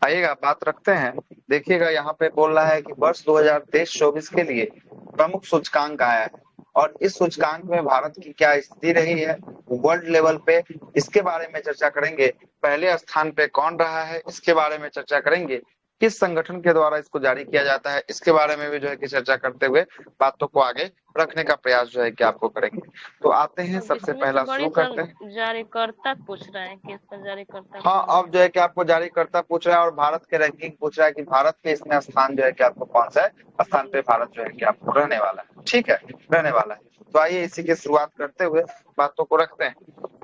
आइएगा बात रखते हैं। देखिएगा यहाँ पे बोल रहा है कि वर्ष 2023-24 के लिए प्रमुख सूचकांक आया है और इस सूचकांक में भारत की क्या स्थिति रही है वर्ल्ड लेवल पे, इसके बारे में चर्चा करेंगे। पहले स्थान पे कौन रहा है इसके बारे में चर्चा करेंगे। किस संगठन के द्वारा इसको जारी किया जाता है इसके बारे में भी जो है कि चर्चा करते हुए बातों को आगे रखने का प्रयास जो है कि आपको करेंगे। तो आते हैं, सबसे इसमें से पहला बड़ी शुरू करते हैं। जारीकर्ता पूछ रहे हैं कि इसका जारीकर्ता हाँ, कौन है। अब जो है कि आपको जारीकर्ता पूछ रहा है और भारत के रैंकिंग पूछ रहा है कि भारत के इसमें स्थान जो है कि आपको कौन सा है स्थान पे भारत जो है कि आपको रहने वाला है। ठीक है, रहने वाला है। तो आइए इसी की शुरुआत करते हुए बातों को रखते हैं।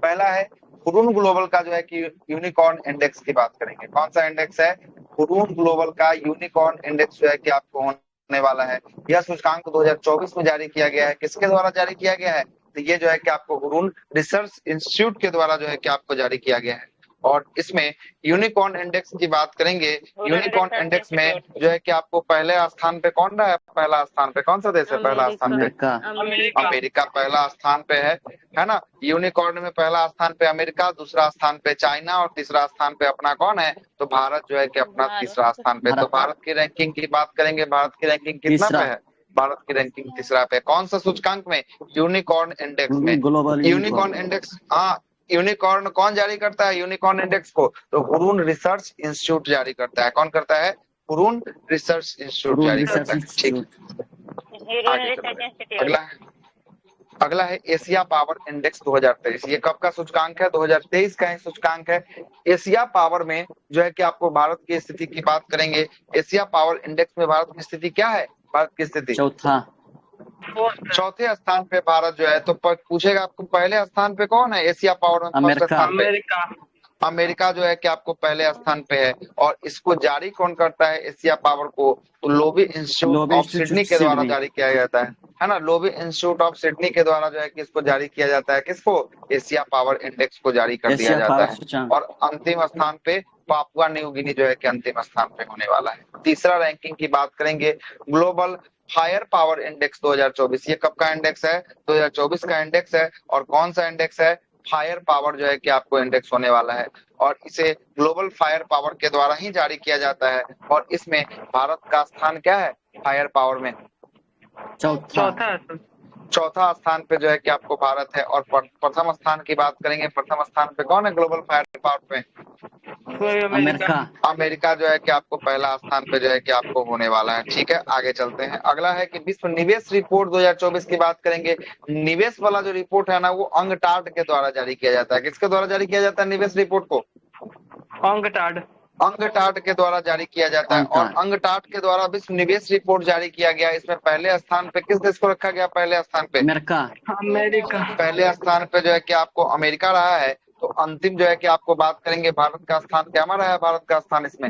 पहला है हुरून ग्लोबल का जो है कि यूनिकॉर्न इंडेक्स की बात करेंगे। कौन सा इंडेक्स है? हुरून ग्लोबल का यूनिकॉर्न इंडेक्स जो है कि आपको होने वाला है। यह सूचकांक 2024 में जारी किया गया है। किसके द्वारा जारी किया गया है? तो ये जो है कि आपको हुरून रिसर्च इंस्टीट्यूट के द्वारा जो है कि आपको जारी किया गया है। और इसमें यूनिकॉर्न इंडेक्स की बात करेंगे। यूनिकॉर्न इंडेक्स में जो है कि आपको पहले स्थान पे कौन रहा है? पहला स्थान पे कौन सा देश है पहला स्थान पे? अमेरिका। अमेरिका पहला स्थान पे है ना। यूनिकॉर्न में पहला स्थान पे अमेरिका, दूसरा स्थान पे चाइना और तीसरा स्थान पे अपना कौन है? तो भारत जो है कि अपना तीसरा स्थान पे। तो भारत की रैंकिंग की बात करेंगे। भारत की रैंकिंग कितना पे है? भारत की रैंकिंग तीसरा पे। कौन सा सूचकांक में? यूनिकॉर्न इंडेक्स में। ग्लोबल यूनिकॉर्न इंडेक्स, हाँ। यूनिकॉर्न कौन जारी करता है यूनिकॉर्न इंडेक्स को? तो हुरून रिसर्च इंस्टीट्यूट जारी करता है। कौन करता है? हुरून रिसर्च इंस्टीट्यूट जारी करता है। ठीक, आगे चलते हैं। अगला है एशिया पावर इंडेक्स 2023। ये कब का सूचकांक है? 2023 का ही सूचकांक है। एशिया पावर में जो है कि आपको भारत की स्थिति की बात करेंगे। एशिया पावर इंडेक्स में भारत की स्थिति क्या है? भारत की स्थिति चौथे स्थान पे भारत जो है। तो पूछेगा आपको पहले स्थान पे कौन है एशिया पावर में? फर्स्ट स्थान पे अमेरिका जो है कि आपको पहले स्थान पे है। और इसको जारी कौन करता है एशिया पावर को? तो लोबी इंस्टीट्यूट ऑफ सिडनी के द्वारा जारी किया जाता है ना। लोबी इंस्टीट्यूट ऑफ सिडनी के द्वारा जो है कि इसको जारी किया जाता है। किसको? एशिया पावर इंडेक्स को जारी कर दिया जाता है। और अंतिम स्थान पे पापुआ न्यू गिनी जो है कि अंतिम स्थान पे होने वाला है। तीसरा रैंकिंग की बात करेंगे, ग्लोबल फायर पावर इंडेक्स 2024। ये कब का इंडेक्स है? 2024 का इंडेक्स है। और कौन सा इंडेक्स है? फायर पावर जो है कि आपको इंडेक्स होने वाला है। और इसे ग्लोबल फायर पावर के द्वारा ही जारी किया जाता है। और इसमें भारत का स्थान क्या है फायर पावर में? चौथा स्थान पे जो है कि आपको भारत है। और प्रथम स्थान की बात करेंगे। प्रथम स्थान पे कौन है ग्लोबल फायर पावर पे? अमेरिका जो है कि आपको पहला स्थान पे जो है कि आपको होने वाला है। ठीक है, आगे चलते हैं। अगला है कि विश्व निवेश रिपोर्ट 2024 की बात करेंगे। निवेश वाला जो रिपोर्ट है ना, वो अंगटाड के द्वारा जारी किया जाता है। किसके द्वारा जारी किया जाता है निवेश रिपोर्ट को? अंगटाड के द्वारा जारी किया जाता है। और अंगटाड के द्वारा विश्व निवेश रिपोर्ट जारी किया गया। इसमें पहले स्थान पे किस देश को रखा गया? पहले स्थान पे अमेरिका। पहले स्थान पे जो है कि आपको अमेरिका रहा है। तो अंतिम जो है कि आपको बात करेंगे भारत का स्थान क्या रहा है? भारत का स्थान इसमें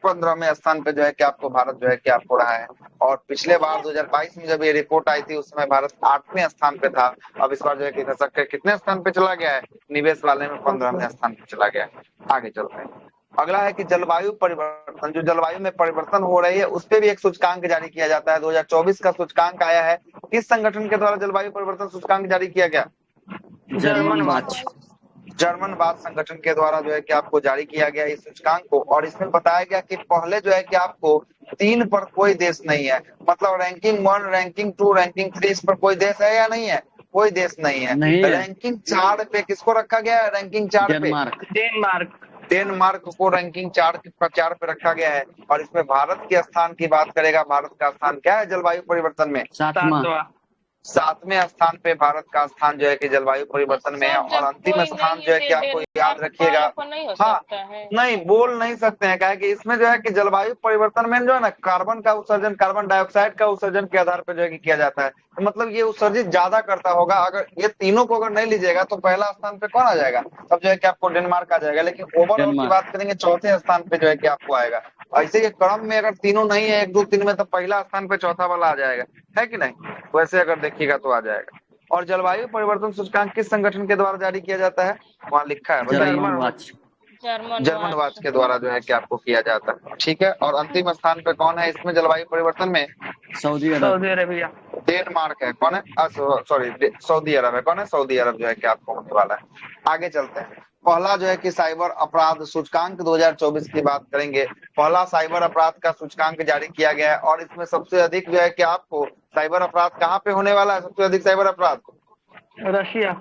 15वें स्थान पे जो है कि आपको भारत जो है कि आपको रहा है। और पिछले बार 2022 में जब ये रिपोर्ट आई थी उस समय भारत 8वें स्थान पे था। अब इस बार जो है कि खसक के कितने स्थान पे चला गया है? निवेश वाले में 15वें स्थान पे चला गया है। आगे चलते हैं। अगला है कि जलवायु परिवर्तन, जो जलवायु में परिवर्तन हो रही है उस पे भी एक सूचकांक जारी किया जाता है। 2024 का सूचकांक आया है। किस संगठन के द्वारा जलवायु परिवर्तन सूचकांक जारी किया गया? जर्मन वाच संगठन के द्वारा जो है कि आपको जारी किया गया इस सूचकांक को। और इसमें बताया गया कि पहले जो है कि आपको 3 पर कोई देश नहीं है। मतलब रैंकिंग 1, रैंकिंग 2, रैंकिंग 3, इस पर कोई देश है या नहीं है? कोई देश नहीं है। रैंकिंग 4 पे किसको रखा गया है? रैंकिंग 4 पे डेनमार्क को रैंकिंग 4 पे रखा गया है। और इसमें भारत के स्थान की बात करेगा। भारत का स्थान क्या है जलवायु परिवर्तन में? 7वें स्थान पे भारत का स्थान जो है कि जलवायु परिवर्तन में है। और अंतिम स्थान जो है कि आपको याद रखिएगा। हाँ, नहीं बोल नहीं सकते हैं, क्या कि इसमें जो है कि जलवायु परिवर्तन में जो है ना कार्बन का उत्सर्जन, कार्बन डाइऑक्साइड का उत्सर्जन के आधार पर जो है कि किया जाता है। तो मतलब ये उत्सर्जित ज्यादा करता होगा। अगर ये तीनों को अगर नहीं लीजिएगा तो पहला स्थान पे कौन आ जाएगा? तब जो है कि आपको डेनमार्क आ जाएगा। लेकिन ओवरऑल की बात करेंगे चौथे स्थान पे जो है कि आपको आएगा। ऐसे ये क्रम में अगर तीनों नहीं है 1, 2, 3 में, तो पहला स्थान पे चौथा वाला आ जाएगा, है कि नहीं? वैसे अगर देखिएगा तो आ जाएगा। और जलवायु परिवर्तन सूचकांक किस संगठन के द्वारा जारी किया जाता है? वहाँ लिखा है, जर्मन वाच के द्वारा जो है कि आपको किया जाता है। ठीक है, और अंतिम स्थान पे कौन है इसमें जलवायु परिवर्तन में? Saudi Arabia. डेनमार्क है। कौन है? सॉरी, सऊदी अरब है। कौन है? सऊदी अरब जो है कि आपको होने वाला है। आगे चलते हैं। पहला जो है कि साइबर अपराध सूचकांक 2024 की बात करेंगे। पहला साइबर अपराध का सूचकांक जारी किया गया है और इसमें सबसे अधिक जो है कि आपको साइबर अपराध कहाँ पे होने वाला है, सबसे अधिक साइबर अपराध रशिया।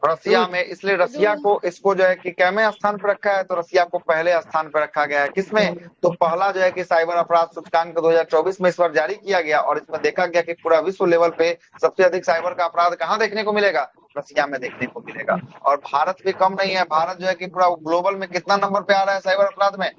रसिया में। इसलिए रसिया को इसको जो है कि कैमे स्थान पर रखा है, तो रसिया को पहले स्थान पर रखा गया है। किसमें? तो पहला जो है कि साइबर अपराध सूचकांक 2024 में इस बार जारी किया गया और इसमें देखा गया कि पूरा विश्व लेवल पे सबसे अधिक साइबर का अपराध कहाँ देखने को मिलेगा? रसिया में देखने को मिलेगा। और भारत भी कम नहीं है, भारत जो है कि पूरा ग्लोबल में कितना नंबर पे आ रहा है साइबर अपराध में?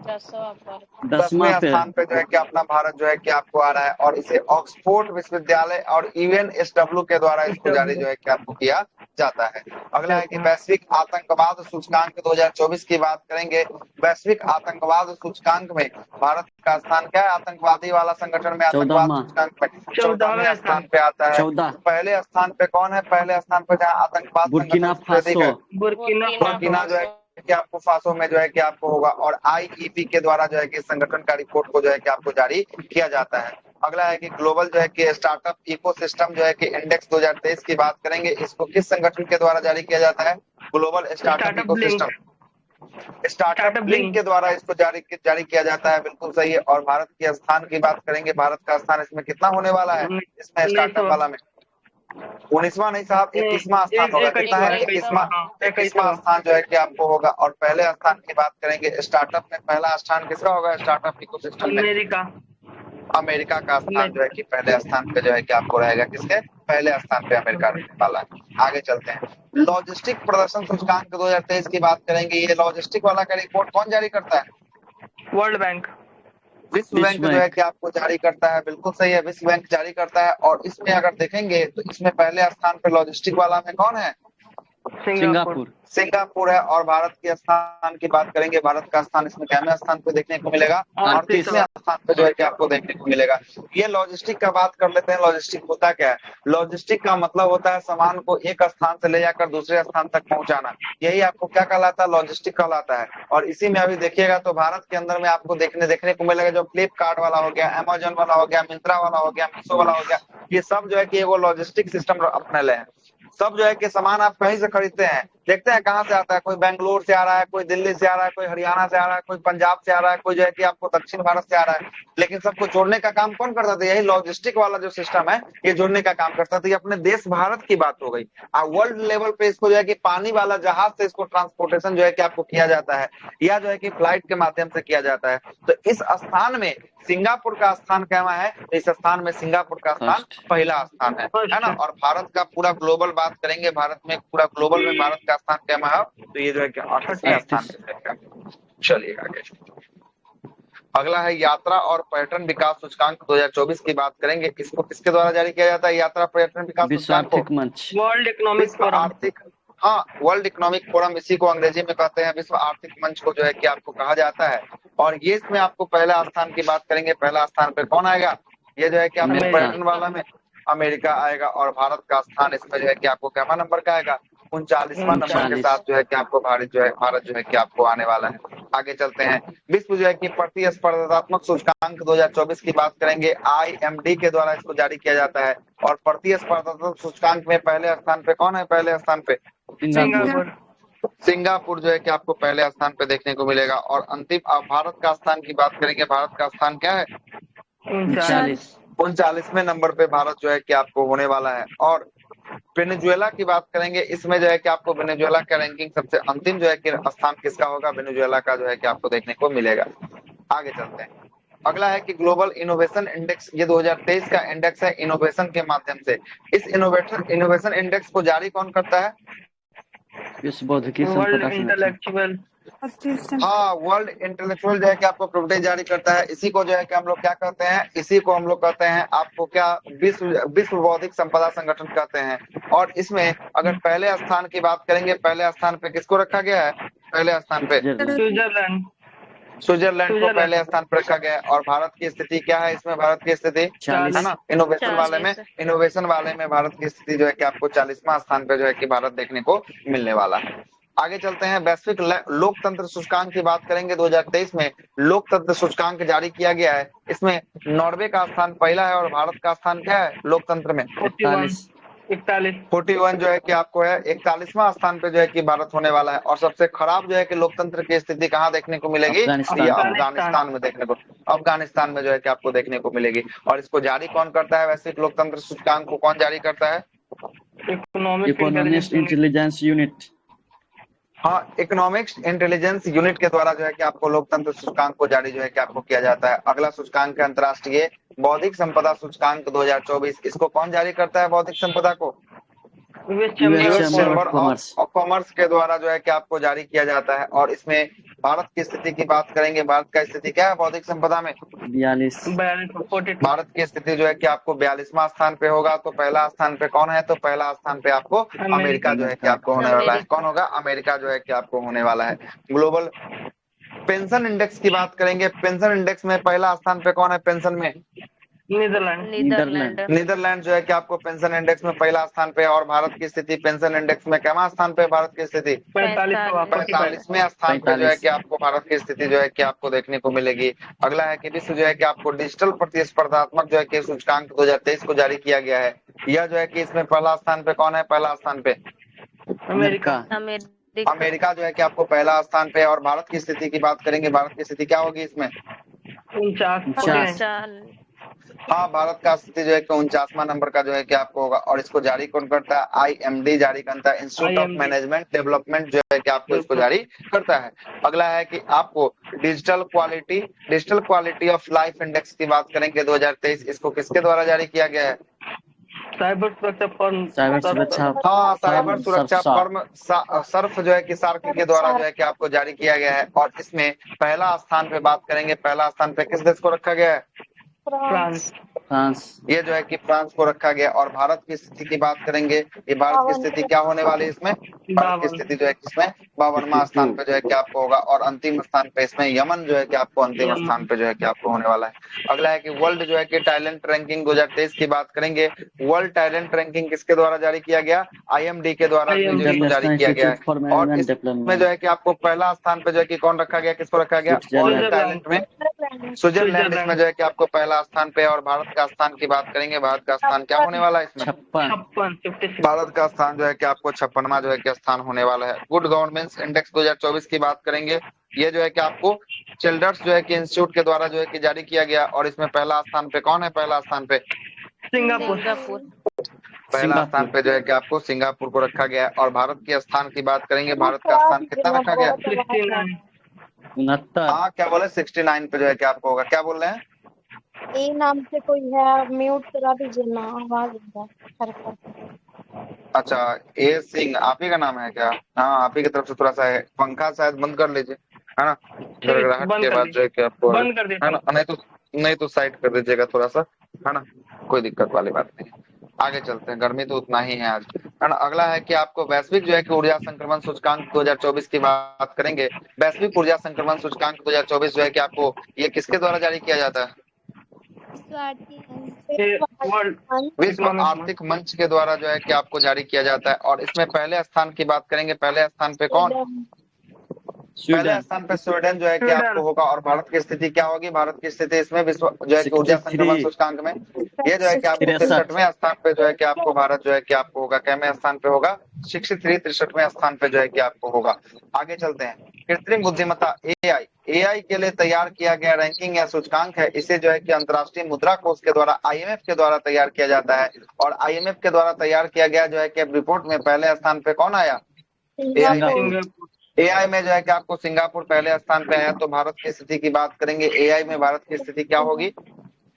10वें स्थान पे जो है कि अपना भारत जो है कि आपको आ रहा है और इसे ऑक्सफोर्ड विश्वविद्यालय और यूएनएसडब्ल्यू के द्वारा इसको जारी जो है कि आपको किया जाता है। अगला है कि वैश्विक आतंकवाद सूचकांक 2024 की बात करेंगे। वैश्विक आतंकवाद सूचकांक में भारत का स्थान क्या है? आतंकवादी वाला संगठन में आतंकवाद सूचकांक में 14वें स्थान पे आता है। पहले स्थान पे कौन है? पहले स्थान पे जहाँ आतंकवाद बुर्किना फासो। बुर्किना जो है कि आपको फासो में जो है कि आपको होगा और आईईपी के द्वारा जो है कि संगठन का रिपोर्ट को जो है कि आपको जारी किया जाता है। अगला है कि ग्लोबल जो है कि स्टार्टअप इकोसिस्टम जो है कि इंडेक्स 2023 की बात करेंगे। इसको किस संगठन के द्वारा जारी किया जाता है? Global startup ecosystem, startup link के द्वारा इसको जारी किया जाता है। बिल्कुल सही है। और भारत के स्थान की बात करेंगे, भारत का स्थान इसमें कितना होने वाला है? इसमें स्टार्टअप वाला में 19वां नहीं साहब, 21वां स्थान होगा। कितना है? 21वां स्थान जो है कि आपको होगा। और पहले स्थान की बात करेंगे, स्टार्टअप में पहला स्थान किसका होगा? स्टार्टअप इकोसिस्टम में अमेरिका का स्थान जो है कि पहले स्थान पे जो है कि आपको रहेगा। किसके? पहले स्थान पे अमेरिका रहने वाला है। आगे चलते हैं, लॉजिस्टिक प्रदर्शन सूचकांक 2023 की बात करेंगे। ये लॉजिस्टिक वाला का रिपोर्ट कौन जारी करता है? World bank. विश्व बैंक जो है कि आपको जारी करता है। बिल्कुल सही है, विश्व बैंक जारी करता है। और इसमें अगर देखेंगे तो इसमें पहले स्थान पे लॉजिस्टिक वाला में कौन है? सिंगापुर है। और भारत के स्थान की बात करेंगे, भारत का स्थान इसमें कैमे स्थान पे देखने को मिलेगा? 38वें स्थान पे जो है कि आपको देखने को मिलेगा। ये लॉजिस्टिक का बात कर लेते हैं। लॉजिस्टिक होता क्या है? लॉजिस्टिक का मतलब होता है सामान को एक स्थान से ले जाकर दूसरे स्थान तक पहुंचाना। यही आपको क्या कहलाता है? लॉजिस्टिक कहलाता है। और इसी में अभी देखिएगा तो भारत के अंदर में आपको देखने को मिलेगा, जो फ्लिपकार्ट वाला हो गया, अमेजोन वाला हो गया, मिंत्रा वाला हो गया, मीशो वाला हो गया, ये सब जो है कि वो लॉजिस्टिक सिस्टम अपने ले हैं। सब जो है कि सामान आप कहीं से खरीदते हैं, देखते हैं कहाँ से आता है। कोई बेंगलोर से आ रहा है, कोई दिल्ली से आ रहा है, कोई हरियाणा से आ रहा है, कोई पंजाब से आ रहा है, कोई जो है कि आपको दक्षिण भारत से आ रहा है। लेकिन सबको जोड़ने का काम कौन करता था? यही लॉजिस्टिक वाला जो सिस्टम है, ये जोड़ने का काम करता था। ये अपने देश भारत की बात हो गई। वर्ल्ड लेवल पे इसको जो है कि पानी वाला जहाज से इसको ट्रांसपोर्टेशन जो है कि आपको किया जाता है, या जो है कि फ्लाइट के माध्यम से किया जाता है। तो इस स्थान में सिंगापुर का स्थान क्या है? इस स्थान में सिंगापुर का स्थान पहला स्थान है ना। और भारत का पूरा ग्लोबल बात करेंगे, भारत में पूरा ग्लोबल में भारत का स्थान क्या है? तो ये जो है कि 68वें स्थान पे। चलिए आगे। अगला है यात्रा और पर्यटन विकास सूचकांक 2024 की बात करेंगे। इसको किसके द्वारा जारी किया जाता है? यात्रा पर्यटन विकास सूचकांक को वर्ल्ड इकोनॉमिक फोरम। हाँ, वर्ल्ड इकोनॉमिक फोरम, इसी को अंग्रेजी में कहते हैं, विश्व आर्थिक मंच को जो है कि आपको कहा जाता है। और ये इसमें आपको पहला स्थान की बात करेंगे, पहला स्थान पे कौन आएगा? ये जो है कि आपको पर्यटन वाला में अमेरिका आएगा। और भारत का स्थान इसमें जो है कि आपको क्या नंबर का आएगा? 39वां नंबर के साथ जो है कि आपको भारत जो है कि आपको आने वाला है। आगे चलते हैं, विश्व जो है कि प्रतिस्पर्धात्मक सूचकांक 2024 की बात करेंगे। IMD के द्वारा इसको जारी किया जाता है। और प्रतिस्पर्धात्मक सूचकांक में पहले स्थान पे कौन है? पहले स्थान पे सिंगापुर जो है कि आपको पहले स्थान पे देखने को मिलेगा। और अंतिम भारत का स्थान की बात करेंगे, भारत का स्थान क्या है? 39वें नंबर पे भारत जो है कि आपको होने वाला है। और वेनेजुएला की बात करेंगे, इसमें जो है कि आपको वेनेजुएला का रैंकिंग सबसे अंतिम जो है कि स्थान किसका होगा? वेनेजुएला का जो है कि आपको देखने को मिलेगा। आगे चलते हैं, अगला है कि ग्लोबल इनोवेशन इंडेक्स। ये 2023 का इंडेक्स है इनोवेशन के माध्यम से। इस इनोवेशन इंडेक्स को जारी कौन करता है? वर्ल्ड इंटेलेक्चुअल वर्ल्ड इंटेलेक्चुअल जो है कि आपको प्रॉपर्टी जारी करता है। इसी को जो है कि हम लोग क्या कहते हैं? इसी को हम लोग कहते हैं आपको क्या? विश्व बौद्धिक संपदा संगठन कहते हैं। और इसमें अगर पहले स्थान की बात करेंगे, पहले स्थान पे किसको रखा गया है? पहले स्थान पे स्विट्जरलैंड को पहले स्थान पर रखा गया है। और भारत की स्थिति क्या है? इसमें भारत की स्थिति है ना, इनोवेशन वाले में भारत की स्थिति जो है कि आपको 40वां स्थान पे जो है कि भारत देखने को मिलने वाला है। आगे चलते हैं, वैश्विक लोकतंत्र सूचकांक की बात करेंगे। 2023 में लोकतंत्र सूचकांक जारी किया गया है। इसमें नॉर्वे का स्थान पहला है और भारत का स्थान क्या है लोकतंत्र में? 41। 41 जो है कि आपको है। 41वां स्थान पे जो है कि भारत होने वाला है। और सबसे खराब जो है कि लोकतंत्र की स्थिति कहाँ देखने को मिलेगी? अफगानिस्तान। ये अफगानिस्तान में देखने को, अफगानिस्तान में जो है कि आपको देखने को मिलेगी। और इसको जारी कौन करता है? वैश्विक लोकतंत्र सूचकांक को कौन जारी करता है? Economic economics intelligence unit. हाँ, इकोनॉमिक्स इंटेलिजेंस यूनिट के द्वारा जो है कि आपको लोकतंत्र सूचकांक को जारी जो है कि आपको किया जाता है। अगला सूचकांक है अंतर्राष्ट्रीय बौद्धिक संपदा सूचकांक 2024। इसको कौन जारी करता है बौद्धिक संपदा को? US US chamber chamber commerce. Of commerce के द्वारा जो है कि आपको जारी किया जाता है। और इसमें भारत की स्थिति की बात करेंगे। भारत का स्थिति क्या है बौद्धिक संपदा में? 42। 42। भारत की स्थिति जो है कि आपको 42वां स्थान पे होगा। तो पहला स्थान पे कौन है? तो पहला स्थान पे आपको अमेरिका जो है कि आपको होने वाला है। कौन होगा? अमेरिका जो है कि आपको होने वाला है। ग्लोबल पेंशन इंडेक्स की बात करेंगे। पेंशन इंडेक्स में पहला स्थान पे कौन है? पेंशन में नीदरलैंड। नीदरलैंड। नीदरलैंड जो है कि आपको पेंशन इंडेक्स में पहला स्थान पे। और भारत की स्थिति पेंशन इंडेक्स में कितवां स्थान पे? भारत की स्थिति 45वें स्थान पे जो है कि आपको भारत की स्थिति जो है कि आपको देखने को मिलेगी। अगला है कि विश्व जो है कि आपको डिजिटल प्रतिस्पर्धात्मक जो है कि सूचकांक 2023 को जारी किया गया है। यह जो है कि इसमें पहला स्थान पे कौन है? पहला स्थान पे अमेरिका। अमेरिका जो है कि आपको पहला स्थान पे। और भारत की स्थिति की बात करेंगे। भारत की स्थिति क्या होगी इसमें? 49। हाँ, भारत का स्थिति जो है कि 49वां नंबर का जो है कि आपको होगा। और इसको जारी कौन करता है? IMD जारी करता है, इंस्टीट्यूट ऑफ मैनेजमेंट डेवलपमेंट जो है कि आपको इसको जारी करता है। अगला है कि आपको digital quality of life index की बात करेंगे 2023। इसको किसके द्वारा जारी किया गया है? साइबर सुरक्षा फर्म। साइबर सुरक्षा। हाँ, साइबर सुरक्षा फर्म सर्फ जो है कि सार्क के द्वारा जो है कि आपको जारी किया गया है। और इसमें पहला स्थान पे बात करेंगे। पहला स्थान पे किस देश को रखा गया है? फ्रांस। ये जो है कि फ्रांस को रखा गया। और भारत की स्थिति की बात करेंगे। ये भारत की स्थिति क्या होने वाली है इसमें? भारत की स्थिति जो है कि इसमें 52वां स्थान पे जो है कि आपको होगा। और अंतिम स्थान पे इसमें यमन जो है कि आपको अंतिम स्थान पे जो है कि आपको होने वाला है। अगला है कि वर्ल्ड जो है कि टैलेंट रैंकिंग 2023 की बात करेंगे। वर्ल्ड टैलेंट रैंकिंग किसके द्वारा जारी किया गया? IMD के द्वारा इसको जारी किया गया है। और इसमें जो है कि आपको पहला स्थान पे जो है कि कौन रखा गया? किसको रखा गया? वर्ल्ड टैलेंट में स्विट्जरलैंड इसमें जो है कि आपको पहला स्थान पे। और भारत का स्थान की बात करेंगे। भारत का स्थान क्या होने वाला है इसमें? 56। भारत का स्थान जो है कि आपको 56वां जो है कि स्थान होने वाला है। गुड गवर्नेंस इंडेक्स 2024 की बात करेंगे। ये जो है कि आपको चिल्ड्रंस जो है कि इंस्टीट्यूट के द्वारा जो है कि जारी किया गया। और इसमें पहला स्थान पे कौन है? पहला स्थान पे सिंगापुर। पहला स्थान पे जो है कि आपको सिंगापुर को रखा गया है। और भारत के स्थान की बात करेंगे। भारत का स्थान कितना रखा गया? 69। 69। हाँ, क्या बोले? 69 पे जो है कि आपको होगा। क्या बोल रहे हैं? ए नाम से कोई है, म्यूट करा दीजिए ना, आवाज आ रहा है। अच्छा, ए सिंह आप ही का नाम है क्या? हाँ, आप ही की तरफ से थोड़ा सा है। पंखा शायद बंद कर लीजिए, है ना? गड़गड़ाहट के बाद जो है कि आपको बंद कर दीजिए, है ना? नहीं तो साइड कर दीजिएगा थोड़ा सा, है ना? कोई दिक्कत वाली बात नहीं। आगे चलते हैं। गर्मी तो उतना ही है आज, है ना? अगला है कि आपको वैश्विक जो है कि ऊर्जा संक्रमण सूचकांक 2024 की बात करेंगे। वैश्विक ऊर्जा संक्रमण सूचकांक 2024 जो है कि आपको ये किसके द्वारा जारी किया जाता है? विश्व आर्थिक मंच के द्वारा जो है कि आपको जारी किया जाता है। और इसमें पहले स्थान की बात करेंगे। पहले स्थान पे कौन? पहले स्थान पे स्वीडन जो है कि आपको होगा। और भारत की स्थिति क्या होगी? भारत की स्थिति इसमें विश्व जो है कि ऊर्जा संक्रमण सूचकांक में ये जो है कि आपको 63वें स्थान पे जो है कि आपको भारत जो है कि आपको होगा। कैवें स्थान पे होगा? 63वें स्थान पे जो है कि आपको होगा। आगे चलते हैं। कृत्रिम बुद्धिमत्ता AI के लिए तैयार किया गया रैंकिंग या सूचकांक है। इसे जो है कि अंतर्राष्ट्रीय मुद्रा कोष के द्वारा IMF के द्वारा तैयार किया जाता है। और IMF के द्वारा तैयार किया गया जो है कि रिपोर्ट में पहले स्थान पे कौन आया? AI में जो है कि आपको सिंगापुर पहले स्थान पे आया। तो भारत की स्थिति की बात करेंगे। AI में भारत की स्थिति क्या होगी?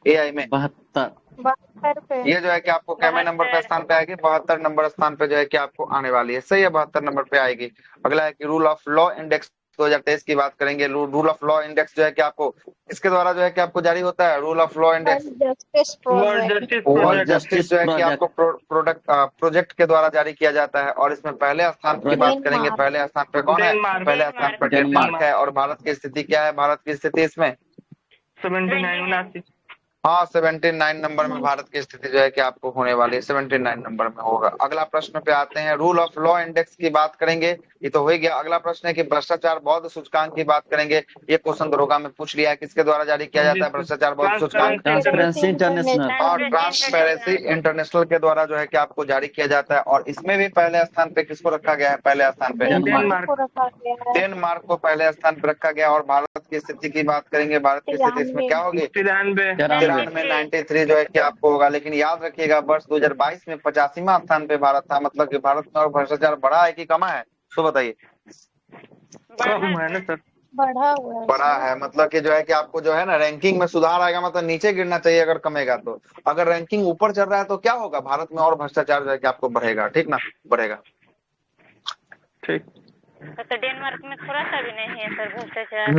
AI में 72 पे। ये जो है कि आपको कैमे नंबर पे स्थान पे आएगी? 72 नंबर स्थान पे जो है कि आपको आने वाली है। सही है, 72 नंबर पे आएगी। अगला है कि रूल ऑफ लॉ इंडेक्स 2023 की बात करेंगे। रूल ऑफ लॉ इंडेक्स जो है कि आपको इसके द्वारा जो है कि आपको जारी होता है। Rule of law index world justice जो है कि आपको प्रोजेक्ट के द्वारा जारी किया जाता है। और इसमें पहले स्थान की बात करेंगे। पहले स्थान पे कौन है? पहले स्थान पर डेनमार्क है। और भारत की स्थिति क्या है? भारत की स्थिति इसमें 79। हाँ 79 नंबर में भारत की स्थिति जो है कि आपको होने वाली है, 79 नंबर में होगा। अगला प्रश्न पे आते हैं, रूल ऑफ लॉ इंडेक्स की बात करेंगे, ये तो हो ही गया। अगला प्रश्न है कि भ्रष्टाचार बौद्ध सूचकांक की बात करेंगे। ये क्वेश्चन दरोगा में पूछ लिया है, किसके द्वारा जारी किया जाता है भ्रष्टाचार बौद्ध सूचकांक? Transparency international. और ट्रांसपेरेंसी इंटरनेशनल के द्वारा जो है कि आपको जारी किया जाता है। और इसमें भी पहले स्थान पे किसको रखा गया है? पहले स्थान पे डेनमार्क को रखा गया है। डेनमार्क को पहले स्थान पर रखा गया। और भारत की स्थिति की बात करेंगे, भारत की स्थिति इसमें क्या होगी? 93 93 जो है कि आपको होगा। लेकिन याद रखिएगा वर्ष 2022 में 85वां स्थान पे भारत था। मतलब कि भारत में और भ्रष्टाचार बढ़ा है कि कमा है? तो बताइए। कम है ना सर? बढ़ा हुआ है। बढ़ा है, मतलब कि जो है कि आपको जो है ना रैंकिंग में सुधार आएगा, मतलब नीचे गिरना चाहिए अगर कमेगा तो। अगर रैंकिंग ऊपर चल रहा है तो क्या होगा? भारत में और भ्रष्टाचार जो है कि आपको बढ़ेगा, ठीक ना? बढ़ेगा। ठीक। तो डेनमार्क में थोड़ा सा भी नहीं है सर भ्रष्टाचार।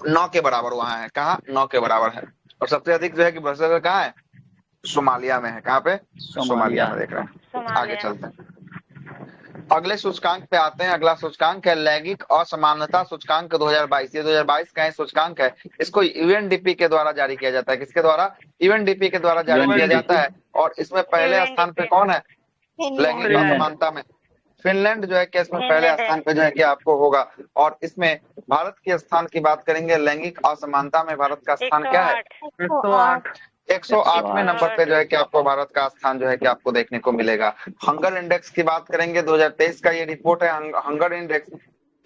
9 के बराबर वहां है। कहाँ? 9 के बराबर है। और सबसे अधिक जो है कि भ्रष्टाचार कहाँ है? सोमालिया में है। कहाँ पे? सोमालिया में। देख रहे हैं, आगे चलते हैं। अगले सूचकांक पे आते हैं। अगला सूचकांक है लैंगिक असमानता सूचकांक 2022। ये 2022 का ही सूचकांक है। इसको यूएनडीपी के द्वारा जारी किया जाता है। किसके द्वारा? यूएनडीपी के द्वारा जारी किया जाता है। और इसमें पहले स्थान पे कौन है लैंगिक असमानता में? फिनलैंड जो है कि इसमें पहले स्थान पे जो है कि आपको होगा। और इसमें भारत के स्थान की बात करेंगे, लैंगिक असमानता में भारत का स्थान क्या है? 108वें नंबर पे जो है कि आपको भारत का स्थान जो है कि आपको देखने को मिलेगा। हंगर इंडेक्स की बात करेंगे, 2023 का ये रिपोर्ट है हंगर इंडेक्स।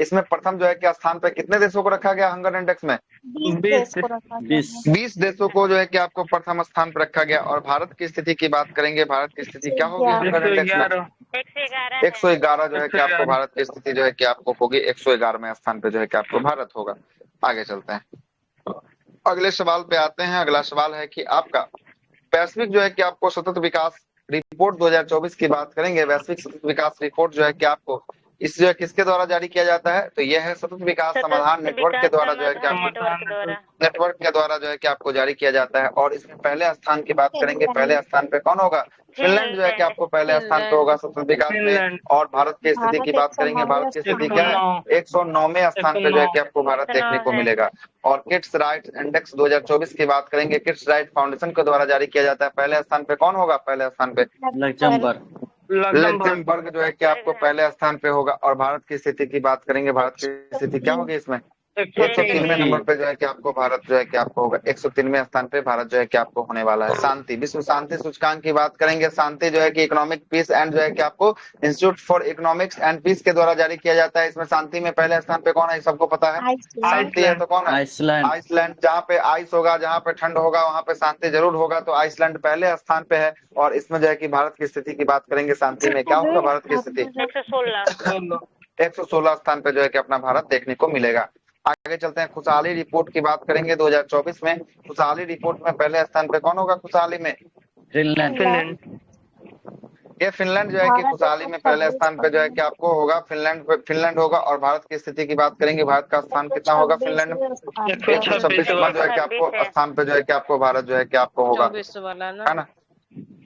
इसमें प्रथम जो है कि स्थान पे कितने देशों को रखा गया हंगर इंडेक्स में? 20 देश को रखा गया है। 20 देशों को जो है कि आपको प्रथम स्थान पर रखा गया। और भारत की स्थिति की बात करेंगे, भारत की स्थिति क्या होगी हंगर इंडेक्स में? 111 जो है कि आपको भारत की स्थिति जो है कि आपको होगी। 111वें स्थान पे जो है कि आपको भारत होगा। आगे चलते हैं, अगले सवाल पे आते हैं। अगला सवाल है कि आपका वैश्विक जो है कि आपको सतत विकास रिपोर्ट 2024 की बात करेंगे। वैश्विक सतत विकास रिपोर्ट जो है कि आपको इस जो है किसके द्वारा जारी किया जाता है? तो यह है सतत विकास समाधान नेटवर्क के द्वारा जो है कि नेटवर्क के द्वारा जो है कि आपको जारी किया जाता है। और इसमें पहले स्थान की बात करेंगे, पहले स्थान पे कौन होगा? फिनलैंड जो है कि आपको पहले स्थान पे होगा सतत विकास में। और भारत की स्थिति की बात करेंगे, भारत की स्थिति क्या है? 109वें स्थान पे जो है कि आपको भारत देखने को मिलेगा। और किड्स राइट इंडेक्स 2024 की बात करेंगे, किड्स राइट फाउंडेशन के द्वारा जारी किया जाता है। पहले स्थान पे कौन होगा? पहले स्थान पे लग्जमबर्ग जो है कि आपको पहले स्थान पे होगा। और भारत की स्थिति की बात करेंगे, भारत की स्थिति क्या होगी इसमें? 103वें नंबर पे जो है कि आपको भारत जो है कि आपको होगा। 103वें स्थान पे भारत जो है कि आपको होने वाला है। शांति, विश्व शांति सूचकांक की बात करेंगे। शांति जो है कि इकोनॉमिक पीस एंड जो है कि आपको institute for economics and peace के द्वारा जारी किया जाता है। इसमें शांति में पहले स्थान पे कौन है? सबको पता है शांति है तो कौन है? आइसलैंड। जहाँ पे आइस होगा, जहाँ पे ठंड होगा, वहाँ पे शांति जरूर होगा। तो आइसलैंड पहले स्थान पे है। और इसमें जो है कि भारत की स्थिति की बात करेंगे, शांति में क्या होगा भारत की स्थिति? 116 स्थान पे जो है कि अपना भारत देखने को मिलेगा। आगे चलते हैं, खुशहाली रिपोर्ट की बात करेंगे 2024 में। खुशहाली रिपोर्ट में पहले स्थान पे कौन होगा? खुशहाली में फिनलैंड। ये फिनलैंड जो है कि खुशहाली में पहले स्थान पे जो है कि आपको होगा। फिनलैंड होगा। और भारत की स्थिति की बात करेंगे, भारत का स्थान कितना होगा फिनलैंड में? 126वां जो है कि आपको स्थान पे जो है कि आपको भारत जो है कि आपको होगा, 24 वाला है ना?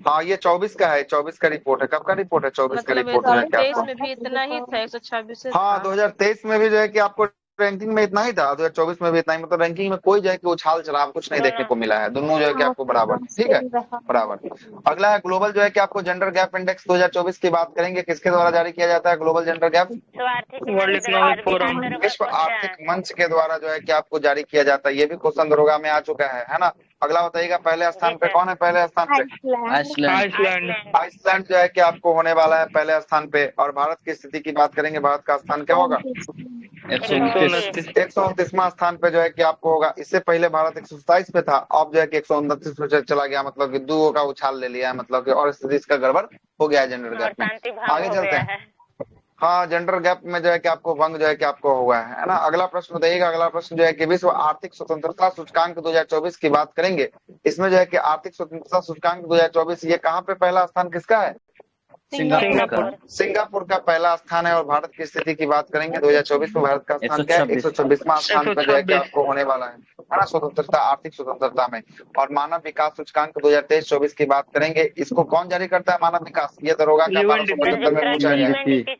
हाँ ये 24 का है, 24 का रिपोर्ट है। कब का रिपोर्ट है? 24 का मतलब रिपोर्ट जो है कि 2023 आपको। में भी इतना ही था, 126 हाँ 2023 में भी जो है कि आपको रैंकिंग में इतना ही था, 2024 में भी इतना ही। मतलब रैंकिंग में कोई जो है कि उछाल चढ़ाव कुछ नहीं देखने को मिला है। दोनों जो है कि आपको बराबर, ठीक है, बराबर। अगला है ग्लोबल जो है कि आपको जेंडर गैप इंडेक्स 2024 की बात करेंगे। किसके द्वारा जारी किया जाता है global gender gap? World economic forum. विश्व आर्थिक मंच के द्वारा जो है कि आपको जारी किया जाता है। ये भी क्वेश्चन दरोगा में आ चुका है ना? अगला बताइएगा पहले स्थान पे कौन है? पहले स्थान पे आइसलैंड जो है कि आपको होने वाला है पहले स्थान पे। और भारत की स्थिति की बात करेंगे, भारत का स्थान क्या होगा? 129वां स्थान पे जो है कि आपको होगा। इससे पहले भारत 127 पे था, अब जो है कि 129 पे चला गया। मतलब कि दो का उछाल ले लिया है, मतलब कि और स्थिति इसका गड़बड़ हो गया है जेंडर गैप में। आगे चलते हैं। हाँ जेंडर गैप में जो है कि आपको भंग जो है कि आपको हुआ है ना? अगला प्रश्न बताइएगा। अगला प्रश्न जो है कि विश्व आर्थिक स्वतंत्रता सूचकांक 2024 की बात करेंगे। इसमें जो है कि आर्थिक स्वतंत्रता सूचकांक 2024 ये कहाँ पे पहला स्थान किसका है? सिंगापुर का पहला स्थान है। और भारत की स्थिति की बात करेंगे 2024 में भारत का स्थान क्या है? 126वां स्थान पे जो है कि आपको होने वाला है ना? स्वतंत्रता, आर्थिक स्वतंत्रता में। और मानव विकास सूचकांक 2023-24 की बात करेंगे। इसको कौन जारी करता है? मानव विकास। ये दरोगा का 1275 में पूछा गया।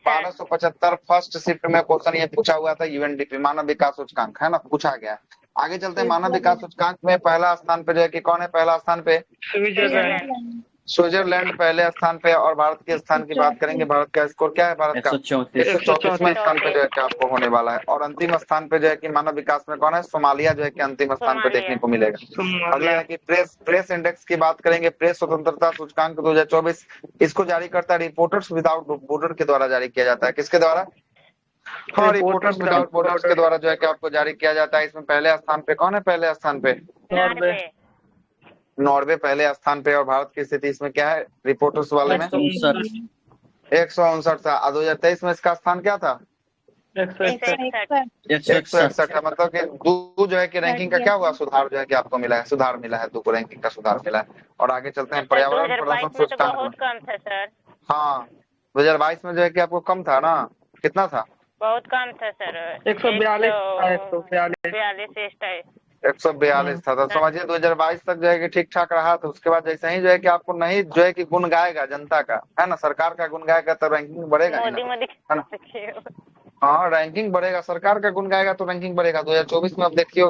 1275 फर्स्ट शिफ्ट में क्वेश्चन ये पूछा हुआ था। यूएनडीपी मानव विकास सूचकांक है ना, पूछा गया। आगे चलते हैं। मानव विकास सूचकांक में पहला स्थान पे जो है कि कौन है पहला स्थान पे? स्विट्जरलैंड। स्विट्जरलैंड पहले स्थान पे। और भारत के स्थान की बात करेंगे, भारत का स्कोर क्या है? भारत का 134। 134वें स्थान पे जो है कि आपको होने वाला है। और अंतिम स्थान पे जो है कि मानव विकास में कौन है? सोमालिया जो है कि अंतिम स्थान पे देखने को मिलेगा। अगला है कि प्रेस इंडेक्स की बात करेंगे। प्रेस स्वतंत्रता सूचकांक 2024, इसको जारी करता है रिपोर्टर्स विदाउट बॉर्डर के द्वारा जारी किया जाता है। किसके द्वारा? हाँ, रिपोर्टर्स विदाउट बॉर्डर्स के द्वारा जो है कि आपको जारी किया जाता है। इसमें पहले स्थान पे कौन है? पहले स्थान पे नॉर्वे पहले स्थान पे। और भारत की स्थिति इसमें क्या है रिपोर्टर्स वाले में? 159 था। 2023 में इसका स्थान क्या था? 161 है। मतलब कि दो जो है कि रैंकिंग का क्या हुआ? सुधार जो है कि आपको मिला है, सुधार मिला है, 2 को रैंकिंग का सुधार मिला है। और आगे चलते हैं पर्यावरण प्रदूषण सूचकांक। बहुत कम था सर। हाँ, 2022 में जो है कि आपको कम था ना? कितना था? बहुत कम था सर। 142 142 था। तो समझिए 2022 तक जो है कि ठीक ठाक रहा। तो उसके बाद जैसे ही जो है कि आपको नहीं जो है कि गुण गाएगा जनता का, है ना, सरकार का गुण गाएगा तो रैंकिंग बढ़ेगा ही ना, है ना? हाँ, रैंकिंग बढ़ेगा। सरकार का गुण गाएगा तो रैंकिंग बढ़ेगा। 2024 में अब देखते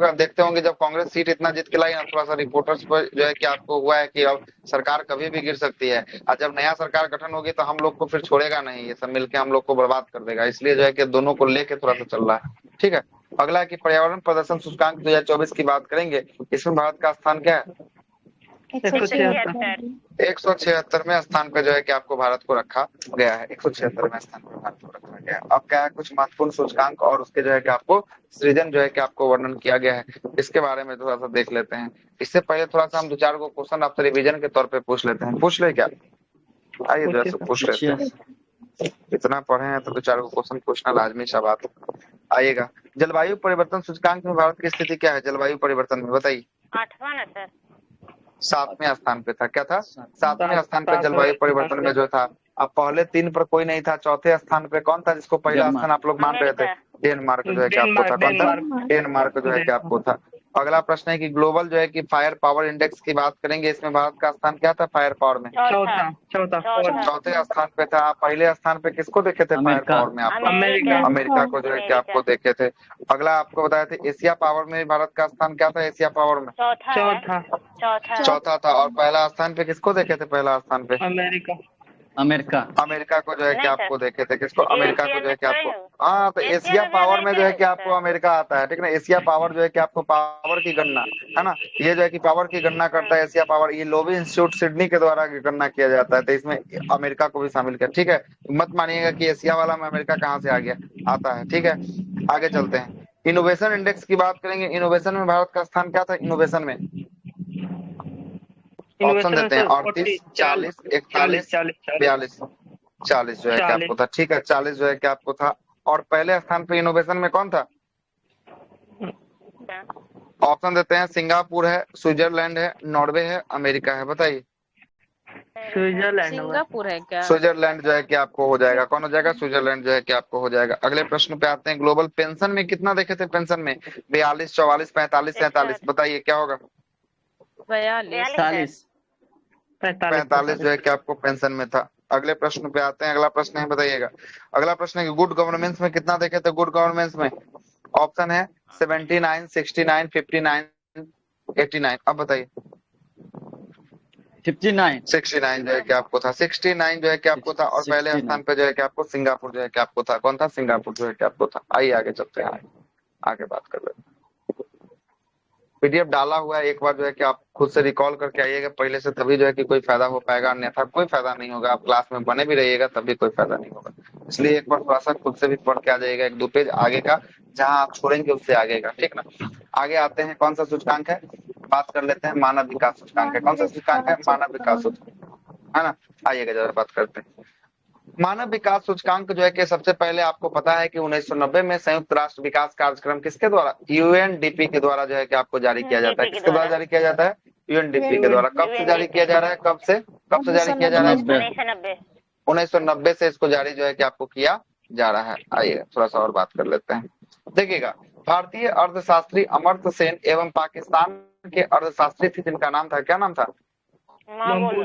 होंगे जब कांग्रेस सीट इतना जीत के लाई ना, थोड़ा सा रिपोर्टर्स पर जो है कि आपको हुआ है कि अब सरकार कभी भी गिर सकती है। और जब नया सरकार गठन होगी तो हम लोग को फिर छोड़ेगा नहीं, ये सब मिलके हम लोग को बर्बाद कर देगा। इसलिए जो है कि दोनों को लेके थोड़ा सा चल रहा है। ठीक है, अगला है कि पर्यावरण प्रदर्शन सूचकांक 2024 की बात करेंगे। इसमें भारत का स्थान क्या है? 176वें स्थान पे जो है कि आपको भारत को रखा गया है। 176वें स्थान पे भारत को रखा गया है। अब क्या है, कुछ महत्वपूर्ण सूचकांक और उसके जो है कि आपको सृजन जो है कि आपको वर्णन किया गया है, इसके बारे में थोड़ा सा देख लेते हैं। इससे पहले थोड़ा सा हम 2-4 को क्वेश्चन आपसे रिवीजन के तौर पे पूछ लेते हैं। पूछ ले क्या? आइए जो है पूछ लेते हैं। इतना पढ़े हैं तो 2-4 को क्वेश्चन पूछना लाजमी सा बात आइएगा। जलवायु परिवर्तन सूचकांक में भारत की स्थिति क्या है? जलवायु परिवर्तन में बताइए। 8वां ना सर? 7वें स्थान पे था। क्या था? 7वें स्थान पे जलवायु परिवर्तन में जो था। अब पहले 3 पर कोई नहीं था। चौथे स्थान पे कौन था जिसको पहला स्थान आप लोग मान रहे थे? डेनमार्क जो है कि आपको था। कौन था? डेनमार्क जो है कि आपको था। अगला प्रश्न है कि ग्लोबल जो है कि फायर पावर इंडेक्स की बात करेंगे। इसमें भारत का स्थान क्या था फायर पावर में? चौथे स्थान पे था। पहले स्थान पे किसको देखे थे फायर पावर में? आप अमेरिका को जो है कि आपको देखे थे। अगला आपको बताया था एशिया पावर में भारत का स्थान क्या था? एशिया पावर में चौथा था। और पहला स्थान पे किसको देखे थे? पहला स्थान पे अमेरिका को जो है कि आपको देखे थे। किसको? अमेरिका को जो है कि आपको। हाँ, तो एशिया पावर में जो है कि आपको अमेरिका आता है। ठीक ना? एशिया पावर जो है कि आपको पावर की गणना, है ना, ये जो है कि पावर की गणना करता है एशिया पावर। ये लोवी इंस्टीट्यूट सिडनी के द्वारा गणना किया जाता है। तो इसमें अमेरिका को भी शामिल किया। ठीक है, मत मानिएगा कि एशिया वाला में अमेरिका कहाँ से आ गया, आता है। ठीक है, आगे चलते हैं। इनोवेशन इंडेक्स की बात करेंगे। इनोवेशन में भारत का स्थान क्या था? इनोवेशन में ऑप्शन देते हैं 38, 40, 41, 42। 40 जो है कि आपको था। ठीक है, 40 जो है कि आपको था। और पहले स्थान पे इनोवेशन में कौन था? ऑप्शन देते हैं सिंगापुर है, स्विट्जरलैंड है, नॉर्वे है, अमेरिका है। बताइए। सिंगापुर है क्या? स्विट्जरलैंड जो है कि आपको हो जाएगा। कौन हो जाएगा? स्विट्जरलैंड जो है कि आपको हो जाएगा। अगले प्रश्न पे आते हैं। ग्लोबल पेंशन में कितना देखे थे? पेंशन में 42, 44, 45, 47। बताइए क्या होगा? 42, 45 जो है कि आपको पेंशन में था। अगले प्रश्न पे आते हैं। अगला प्रश्न है, बताइएगा। अगला प्रश्न है कि गुड गवर्नेंस में कितना देखे थे? गुड गवर्नेंस में ऑप्शन है 79, 69, 59, 89। अब बताइए। 69 जो है कि आपको था। 69 जो है कि आपको था। और पहले स्थान पे जो है कि आपको सिंगापुर जो है कि आपको था। कौन था? सिंगापुर जो है कि आपको था। आइए आगे चलते हैं, आगे बात कर लेते हैं। पीडीएफ डाला हुआ है, एक बार जो है कि आप खुद से रिकॉल करके आइएगा पहले से, तभी जो है कि कोई फायदा हो पाएगा, अन्यथा कोई फायदा नहीं होगा। आप क्लास में बने भी रहिएगा तब भी कोई फायदा नहीं होगा। इसलिए एक बार थोड़ा सा खुद से भी पढ़ के आ जाइएगा, 1-2 पेज आगे का, जहां आप छोड़ेंगे उससे आगे का। ठीक ना? आगे आते हैं। कौन सा सूचकांक है? बात कर लेते हैं। मानव विकास सूचकांक है। कौन सा सूचकांक है? मानव विकास सूचकांक, है ना? आइएगा जरा बात करते हैं। मानव विकास सूचकांक जो है कि सबसे पहले आपको पता है कि 1990 में संयुक्त राष्ट्र विकास कार्यक्रम किसके द्वारा? यूएनडीपी के द्वारा जो है कि आपको जारी किया जाता है। किसके द्वारा जारी किया जाता है? यूएनडीपी के द्वारा। कब से जारी किया जा रहा है? कब से जारी किया जा रहा है? 1990 से इसको जारी जो है कि आपको किया जा रहा है। आइए थोड़ा सा और बात कर लेते हैं। देखिएगा, भारतीय अर्थशास्त्री अमर्त्य सेन एवं पाकिस्तान के अर्थशास्त्री थे जिनका नाम था, क्या नाम था? महबूब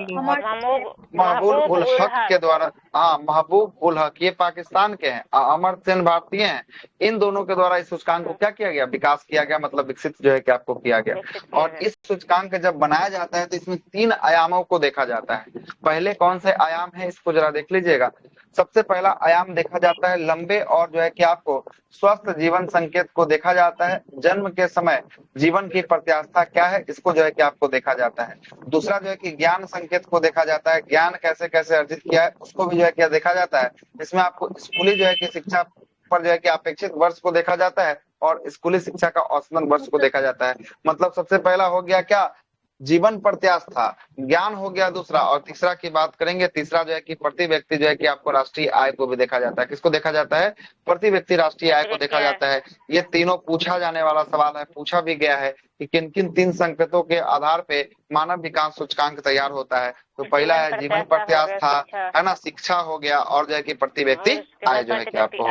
उल हक के द्वारा, हाँ महबूब उल हक, ये पाकिस्तान के हैं, अमर्त्य सेन भारतीय हैं। इन दोनों के द्वारा इस सूचकांक को क्या किया गया, विकास किया गया, मतलब विकसित जो है कि आपको किया गया। और इस सूचकांक जब बनाया जाता है तो इसमें 3 आयामों को देखा जाता है। पहले कौन से आयाम है इसको जरा देख लीजिएगा। सबसे पहला आयाम देखा जाता है लंबे और जो है कि आपको स्वस्थ जीवन संकेत को देखा जाता है। जन्म के समय जीवन की प्रत्याशा क्या है इसको जो है कि आपको देखा जाता है। दूसरा जो है कि ज्ञान संकेत को देखा जाता है, ज्ञान कैसे कैसे अर्जित किया है उसको भी जो है कि देखा जाता है। इसमें आपको स्कूली जो है कि शिक्षा पर जो है कि अपेक्षित वर्ष को देखा जाता है और स्कूली शिक्षा का औसतन वर्ष को देखा जाता है। मतलब सबसे पहला हो गया क्या, जीवन प्रत्याशा, ज्ञान हो गया दूसरा, और तीसरा की बात करेंगे, तीसरा जो है कि प्रति व्यक्ति जो है कि आपको राष्ट्रीय आय को भी देखा जाता है। किसको देखा जाता है, प्रति व्यक्ति राष्ट्रीय आय को देखा जाता है। ये तीनों पूछा जाने वाला सवाल है, पूछा भी गया है कि किन किन 3 संकेतों के आधार पे मानव विकास सूचकांक तैयार होता है। तो पहला है जीवन प्रत्याशा, है ना, शिक्षा हो गया, और जो है कि प्रति व्यक्ति आय जो है कि आपको।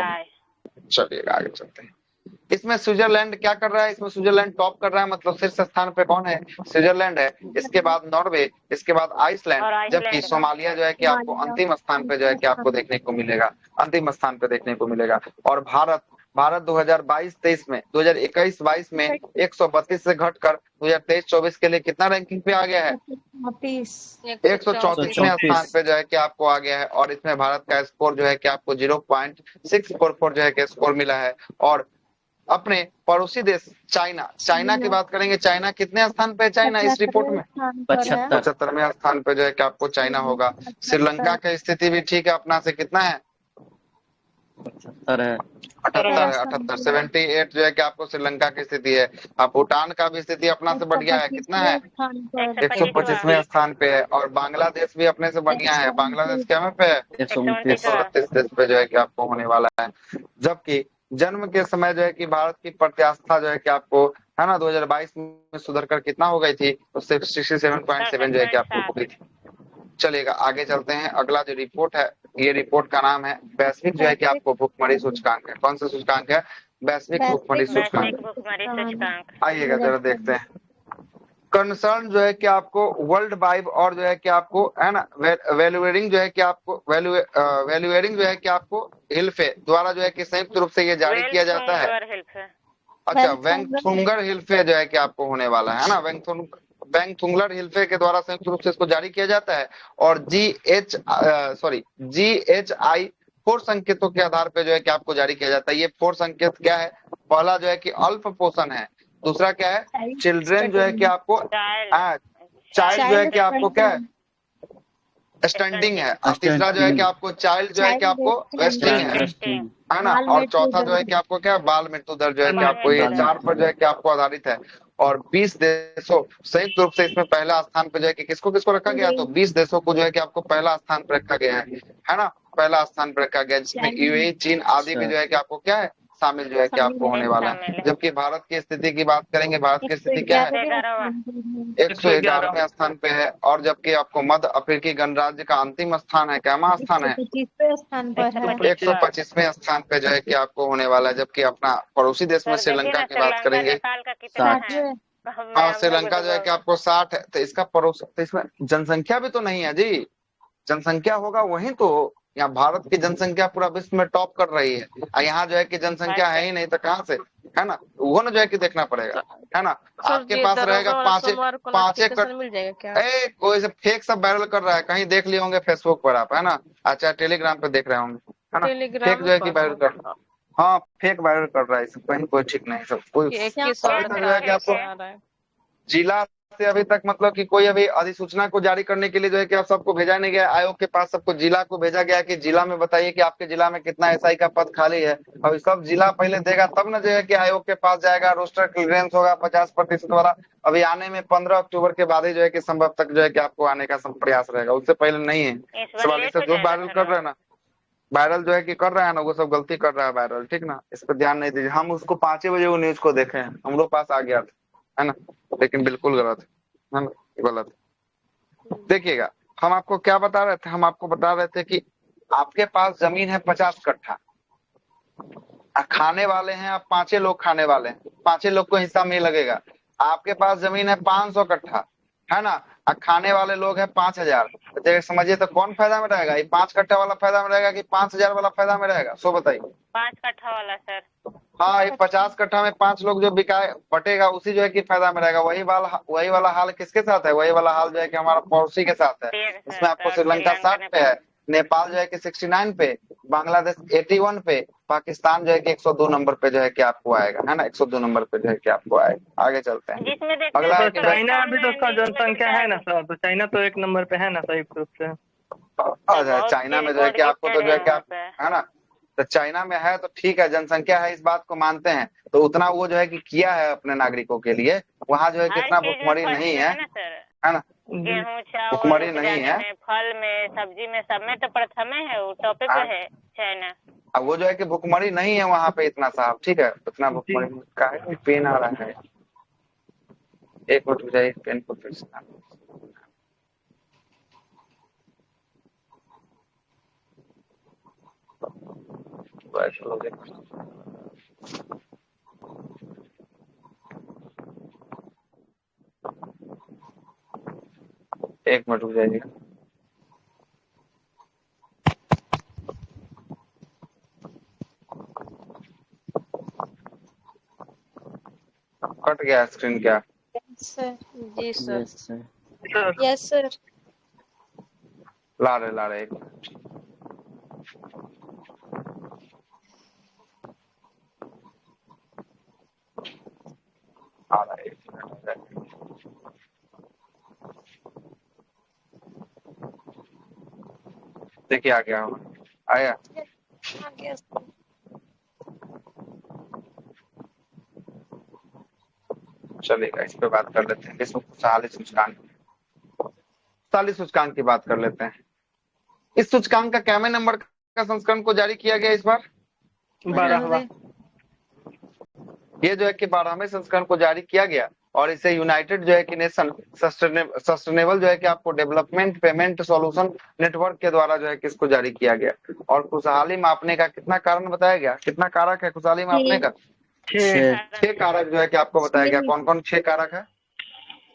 चलिएगा आगे चलते हैं। इसमें स्विट्जरलैंड क्या कर रहा है, इसमें स्विट्जरलैंड टॉप कर रहा है, मतलब शीर्ष स्थान पे कौन है, स्विट्जरलैंड है। इसके बाद नॉर्वे, इसके बाद आइसलैंड, जबकि सोमालिया जो है कि आपको अंतिम स्थान पे जो है कि आपको देखने को मिलेगा, अंतिम स्थान पे देखने को मिलेगा। और भारत 2022-23 में 2021-22 में 132 से घटकर 2023-24 के लिए कितना रैंकिंग पे आ गया है, 134वें स्थान पे जो है कि आपको आ गया है। और इसमें भारत का स्कोर जो है कि आपको 0.644 जो है कि स्कोर मिला है। और अपने पड़ोसी देश चाइना की बात करेंगे, चाइना कितने स्थान पे है, चाइना इस रिपोर्ट में 75वें स्थान पे जो है कि आपको चाइना होगा। श्रीलंका की स्थिति भी ठीक है, अपना से कितना है, 78 है, 78 जो है कि आपको श्रीलंका की स्थिति है। अब भूटान का भी स्थिति अपना से बढ़िया है, कितना है, 125वें स्थान पे है। और बांग्लादेश भी अपने से बढ़िया है, बांग्लादेश क्या पे है, 129 देश पे जो है कि आपको होने वाला है। जबकि जन्म के समय जो है कि भारत की प्रत्याशा जो है कि आपको, है ना, 2022 में सुधर कर कितना हो गई थी, उससे 67.7 जो है कि आपको हो गई थी। चलिएगा आगे चलते हैं। अगला जो रिपोर्ट है, ये रिपोर्ट का नाम है वैश्विक जो है कि आपको भुखमरी सूचकांक है। कौन सा सूचकांक है, वैश्विक भुखमरी सूचकांक। आइएगा जरा देखते हैं। कंसर्न जो है कि आपको वर्ल्ड वाइड और जो है कि आपको, है ना, वैल्यूएरिंग जो है कि आपको वैल्यूएरिंग जो है कि आपको हिल्फे द्वारा जो है कि संयुक्त रूप से ये जारी किया जाता है। अच्छा, वेंगथुंगर हिल्फे जो है कि आपको होने वाला है ना, वेंगथुंगलर हिल्फे के द्वारा संयुक्त रूप से इसको जारी किया जाता है। और GHI 4 संकेतों के आधार पे जो है कि आपको जारी किया जाता है। ये 4 संकेत क्या है, पहला जो है कि अल्प पोषण है, दूसरा क्या है, चिल्ड्रेन जो है कि आपको, चाइल्ड जो है कि आपको क्या है, स्टैंडिंग है, और तीसरा जो है कि आपको चाइल्ड जो है कि आपको वेस्टिंग है ना, और चौथा जो है कि आपको क्या, बाल मृत्यु दर जो है कि आपको, ये 4 पर जो है कि आपको आधारित है। और 20 देशों संयुक्त रूप से इसमें पहला स्थान पे जो है कि किसको किसको रखा गया, तो 20 देशों को जो है कि आपको पहला स्थान पर रखा गया है ना, पहला स्थान पर रखा गया, जिसमें यूएई, चीन आदि भी जो है कि आपको क्या है, शामिल जो है कि आपको होने वाला है। जबकि भारत की स्थिति की बात करेंगे, भारत की स्थिति क्या है, 111वें स्थान पे है। और जबकि आपको मध्य अफ्रीकी गणराज्य का अंतिम स्थान है, क्या स्थान है, 125वें स्थान पे जो है कि आपको होने वाला है। जबकि अपना पड़ोसी देश में श्रीलंका की बात करेंगे, हाँ श्रीलंका जो है कि आपको 60 है। तो इसका पड़ोस, तो इसमें जनसंख्या भी तो नहीं है जी, जनसंख्या होगा वहीं तो, यहाँ भारत की जनसंख्या पूरा विश्व में टॉप कर रही है, और यहाँ जो है कि जनसंख्या है ही नहीं, तो कहाँ से, है ना, वो ना जो है कि देखना पड़ेगा, है ना। आपके पास रहेगा पांचे कोई से फेक सब वायरल कर रहा है, कहीं देख लिए होंगे फेसबुक पर आप, है ना, अच्छा टेलीग्राम पे देख रहे होंगे, है ना, फेक जो है कि वायरल कर, हाँ फेक वायरल कर रहा है, कहीं कोई ठीक नहीं, सब कोई जो है कि आपको जिला से अभी तक, मतलब कि कोई अभी अधिसूचना को जारी करने के लिए जो है कि आप सबको भेजा नहीं गया आयोग के पास, सबको जिला को भेजा गया कि जिला में बताइए कि आपके जिला में कितना एसआई का पद खाली है। अभी सब जिला पहले देगा तब ना जो है कि आयोग के पास जाएगा, रोस्टर क्लियरेंस होगा 50% वाला। अभी आने में 15 अक्टूबर के बाद ही जो है कि संभव तक जो है कि आपको आने का प्रयास रहेगा, उससे पहले नहीं है। सवाल इसे जो वायरल कर रहे हैं ना, वायरल जो है कि कर रहा है ना, वो सब गलती कर रहा है वायरल, ठीक ना, इस पर ध्यान नहीं दीजिए। हम उसको 5 बजे वो न्यूज को देखे हैं, हम लोग पास आ गया था, है ना, लेकिन बिल्कुल गलत है ना, गलत। देखिएगा हम आपको क्या बता रहे थे, हम आपको बता रहे थे कि आपके पास जमीन है 50 कट्ठा, खाने वाले हैं आप 5 लोग, खाने वाले हैं 5 लोग को हिस्सा में लगेगा। आपके पास जमीन है 500 कट्ठा, है ना, और खाने वाले लोग हैं 5,000। तो समझिए तो कौन फायदा में रहेगा, ये 5 कट्ठा वाला फायदा में रहेगा कि 5,000 वाला फायदा में रहेगा, सो बताइए। 5 कट्ठा वाला सर। हाँ, ये 50 कट्ठा में 5 लोग जो बिकाए बटेगा उसी जो है कि फायदा में रहेगा। वही वाला हाल किसके साथ है, वही वाला हाल जो है कि हमारा पड़ोसी के साथ है। इसमें आपको श्रीलंका 60 पे है, नेपाल जो है कि 69 पे, बांग्लादेश 81 पे, पाकिस्तान जो है कि 102 नंबर पे जो है कि आपको आएगा, है ना, 102 नंबर पे जो है कि आपको आएगा। आगे चलते हैं। जिसमें देखते अगला हैं है तो कि भाई चाइना अभी तो उसका जनसंख्या है ना सर, तो चाइना तो 1 नंबर पे है ना संयुक्त रूप से। अच्छा, चाइना में जो है कि आपको तो जो है कि आप, है ना, तो चाइना में है तो ठीक है, जनसंख्या है इस बात को मानते हैं, तो उतना वो जो है कि किया है अपने नागरिकों के लिए। वहाँ जो है कि हर इतना चीज में भुखमरी फर्स्ट नहीं में है, ना सर। है ना, गेहूँ चावल भुखमरी नहीं उपजाने है। में, फल में, सब्जी में, सब में तो प्रथम है, वो टॉपे पे है चाइना। अब वो जो है कि भुखमरी नहीं है वहाँ पे इतना साहब, ठीक है, उतना भुखमरी का है। पेन आ रहा है, एक मिनट रुक जाइए, पेन को फिर से एक मिनट रुक जाइएगा। कट गया स्क्रीन क्या? Sir ji sir. Yes sir. Yes sir. ला रहे एक मिनट। आ रहा है, एक मिनट हो जाएगा। देखिए आ गया होगा, आया। आगे चलेगा, इस पे बात कर लेते हैं। विश्व खुशहाली सूचकांक, खुशहाली सूचकांक की बात कर लेते हैं। इस सूचकांक का कैमे नंबर का संस्करण को जारी किया गया इस बार? 12वां। ये जो है कि 12वें संस्करण को जारी किया गया और इसे यूनाइटेड जो है कि नेशन सस्टेनेबल जो है कि आपको डेवलपमेंट पेमेंट सॉल्यूशन नेटवर्क के द्वारा जो है कि इसको जारी किया गया। और खुशहाली मापने का कितना कारण बताया गया, कितना कारक है खुशहाली मापने का? 6 कारक जो है कि आपको बताया गया। कौन कौन 6 कारक है?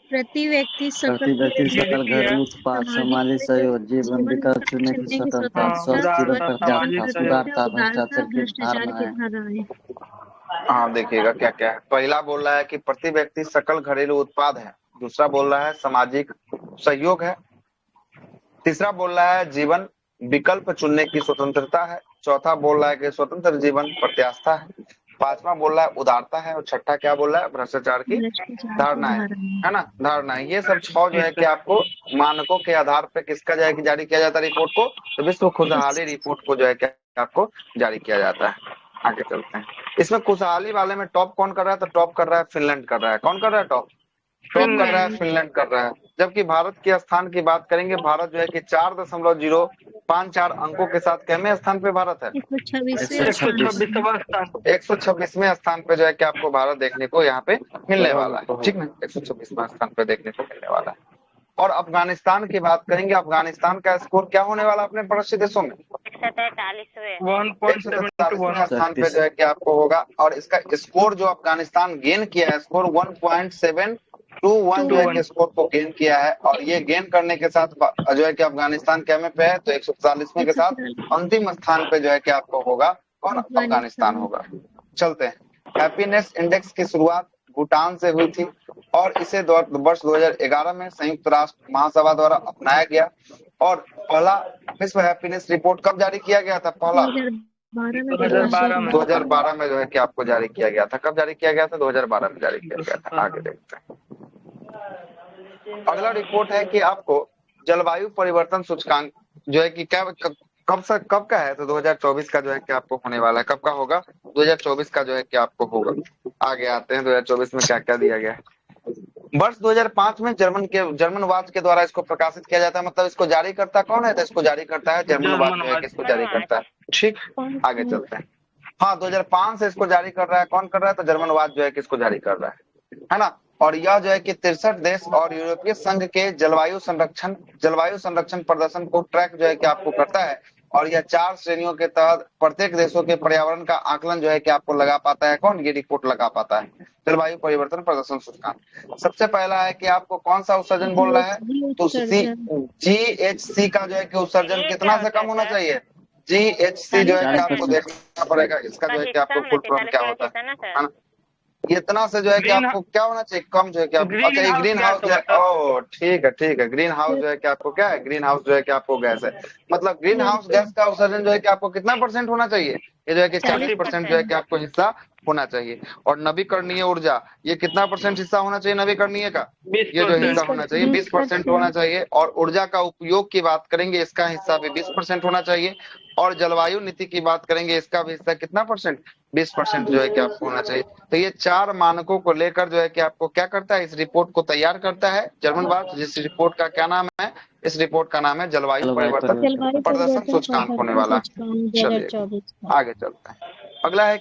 प्रति व्यक्ति प्रति व्यक्ति सकल घरेलू उत्पाद, सामाजिक सहयोग, जीवन विकल्प चुनने की स्वतंत्रता, स्वास्थ्य सुरक्षा तथा उदारता, भ्रष्टाचार की धारणा है। हाँ, देखिएगा क्या क्या है। पहला बोल रहा है कि प्रति व्यक्ति सकल घरेलू उत्पाद है। दूसरा बोल रहा है सामाजिक सहयोग है। तीसरा बोल रहा है जीवन विकल्प चुनने की स्वतंत्रता है। चौथा बोल रहा है कि स्वतंत्र जीवन प्रत्याशा है। पांचवा बोल रहा है उदारता है। और छठा क्या बोल रहा है? भ्रष्टाचार की धारणा है ना, धारणा है। ये सब 6 जो है कि आपको मानकों के आधार पे किसका जो है कि जारी किया जाता है रिपोर्ट को? तो विश्व खुशहाली रिपोर्ट को जो है कि आपको जारी किया जाता है। आगे चलते हैं। इसमें खुशहाली वाले में टॉप कौन कर रहा है? तो टॉप कर रहा है फिनलैंड कर रहा है। कौन कर रहा है टॉप? टॉप कर रहा है फिनलैंड कर रहा है। जबकि भारत के स्थान की बात करेंगे, भारत जो है कि 4.054 अंकों के साथ कितने स्थान पे भारत है? 126वां स्थान। 126वें स्थान पे जो है कि आपको भारत देखने को यहाँ पे मिलने वाला है, ठीक ना, 126वां स्थान पे देखने को मिलने वाला है। और अफगानिस्तान की बात करेंगे, अफगानिस्तान का स्कोर क्या होने वाला अपने पड़ोसी देशों में? 143वें स्थान पे जो है कि आपको होगा। और इसका स्कोर जो अफगानिस्तान गेन किया है, स्कोर 1.721 जो है कि स्कोर को गेन किया है। और ये गेन करने के साथ जो है कि अफगानिस्तान कैमे पे है? तो 145वें के साथ अंतिम स्थान पे जो है कि आपको होगा और अफगानिस्तान होगा। चलते हैं। हैप्पीनेस इंडेक्स की शुरुआत भूटान से हुई थी और इसे वर्ष 2011 में संयुक्त राष्ट्र महासभा द्वारा अपनाया गया। और पहला विश्व हैप्पीनेस रिपोर्ट कब जारी किया गया था? पहला 2012 में जो है कि आपको जारी किया गया था। कब जारी किया गया था? 2012 में जारी किया गया था। आगे देखते हैं। अगला रिपोर्ट है कि आपको जलवायु परिवर्तन सूचकांक जो है कि कब का है? तो 2024 का जो है कि आपको होने वाला है। कब का होगा? 2024 का जो है कि आपको होगा। आगे आते हैं 2024 में क्या क्या दिया गया है। वर्ष 2005 में जर्मन वाच के द्वारा इसको प्रकाशित किया जाता है। मतलब इसको जारी करता कौन है? तो इसको जारी करता है जर्मन वाच जो है कि इसको जारी करता है। ठीक, आगे चलते हैं। हाँ, 2005 से इसको जारी कर रहा है। कौन कर रहा है? तो जर्मन वाच जो है कि इसको जारी कर रहा है ना। और यह जो है कि 63 देश और यूरोपीय संघ के जलवायु संरक्षण प्रदर्शन को ट्रैक जो है कि आपको करता है। और यह 4 श्रेणियों के तहत प्रत्येक देशों के पर्यावरण का आकलन जो है कि आपको लगा पाता है कौन, ये रिपोर्ट लगा पाता है जलवायु परिवर्तन प्रदर्शन सूचकांक। सबसे पहला है कि आपको कौन सा उत्सर्जन बोल रहा है, तो GHC का जो है कि उत्सर्जन ये कितना क्या से कम होता होना है? चाहिए, GHC जो है कि आपको 40%। देखना पड़ेगा इसका जो है कि आपको फुल फॉर्म क्या होता है ना, इतना से जो है कि आपको क्या होना चाहिए, कम जो है कि आप, अच्छा ये ग्रीन हाउस जो है, ओ ठीक है, ग्रीन हाउस जो है कि आपको क्या है, ग्रीन हाउस जो है कि आपको गैस है, मतलब ग्रीन हाउस गैस का उत्सर्जन जो है कि आपको कितना % होना चाहिए, ये जो है कि 40% जो है कि आपको हिस्सा होना चाहिए। और नवीकरणीय ऊर्जा ये कितना % हिस्सा होना चाहिए नवीकरणीय का, ये जो हिस्सा होना चाहिए 20% होना चाहिए। और ऊर्जा का उपयोग की बात करेंगे इसका हिस्सा भी 20% होना चाहिए। और जलवायु नीति की बात करेंगे इसका भी हिस्सा कितना %, 20% जो है कि आपको होना चाहिए। तो ये 4 मानकों को लेकर जो है कि आपको क्या करता है, इस रिपोर्ट को तैयार करता है जर्मन बात, जिस रिपोर्ट का क्या नाम है, इस रिपोर्ट का नाम है जलवायु परिवर्तन प्रदर्शन सूचकांक होने वाला। चलिए आगे चलते हैं। अगला है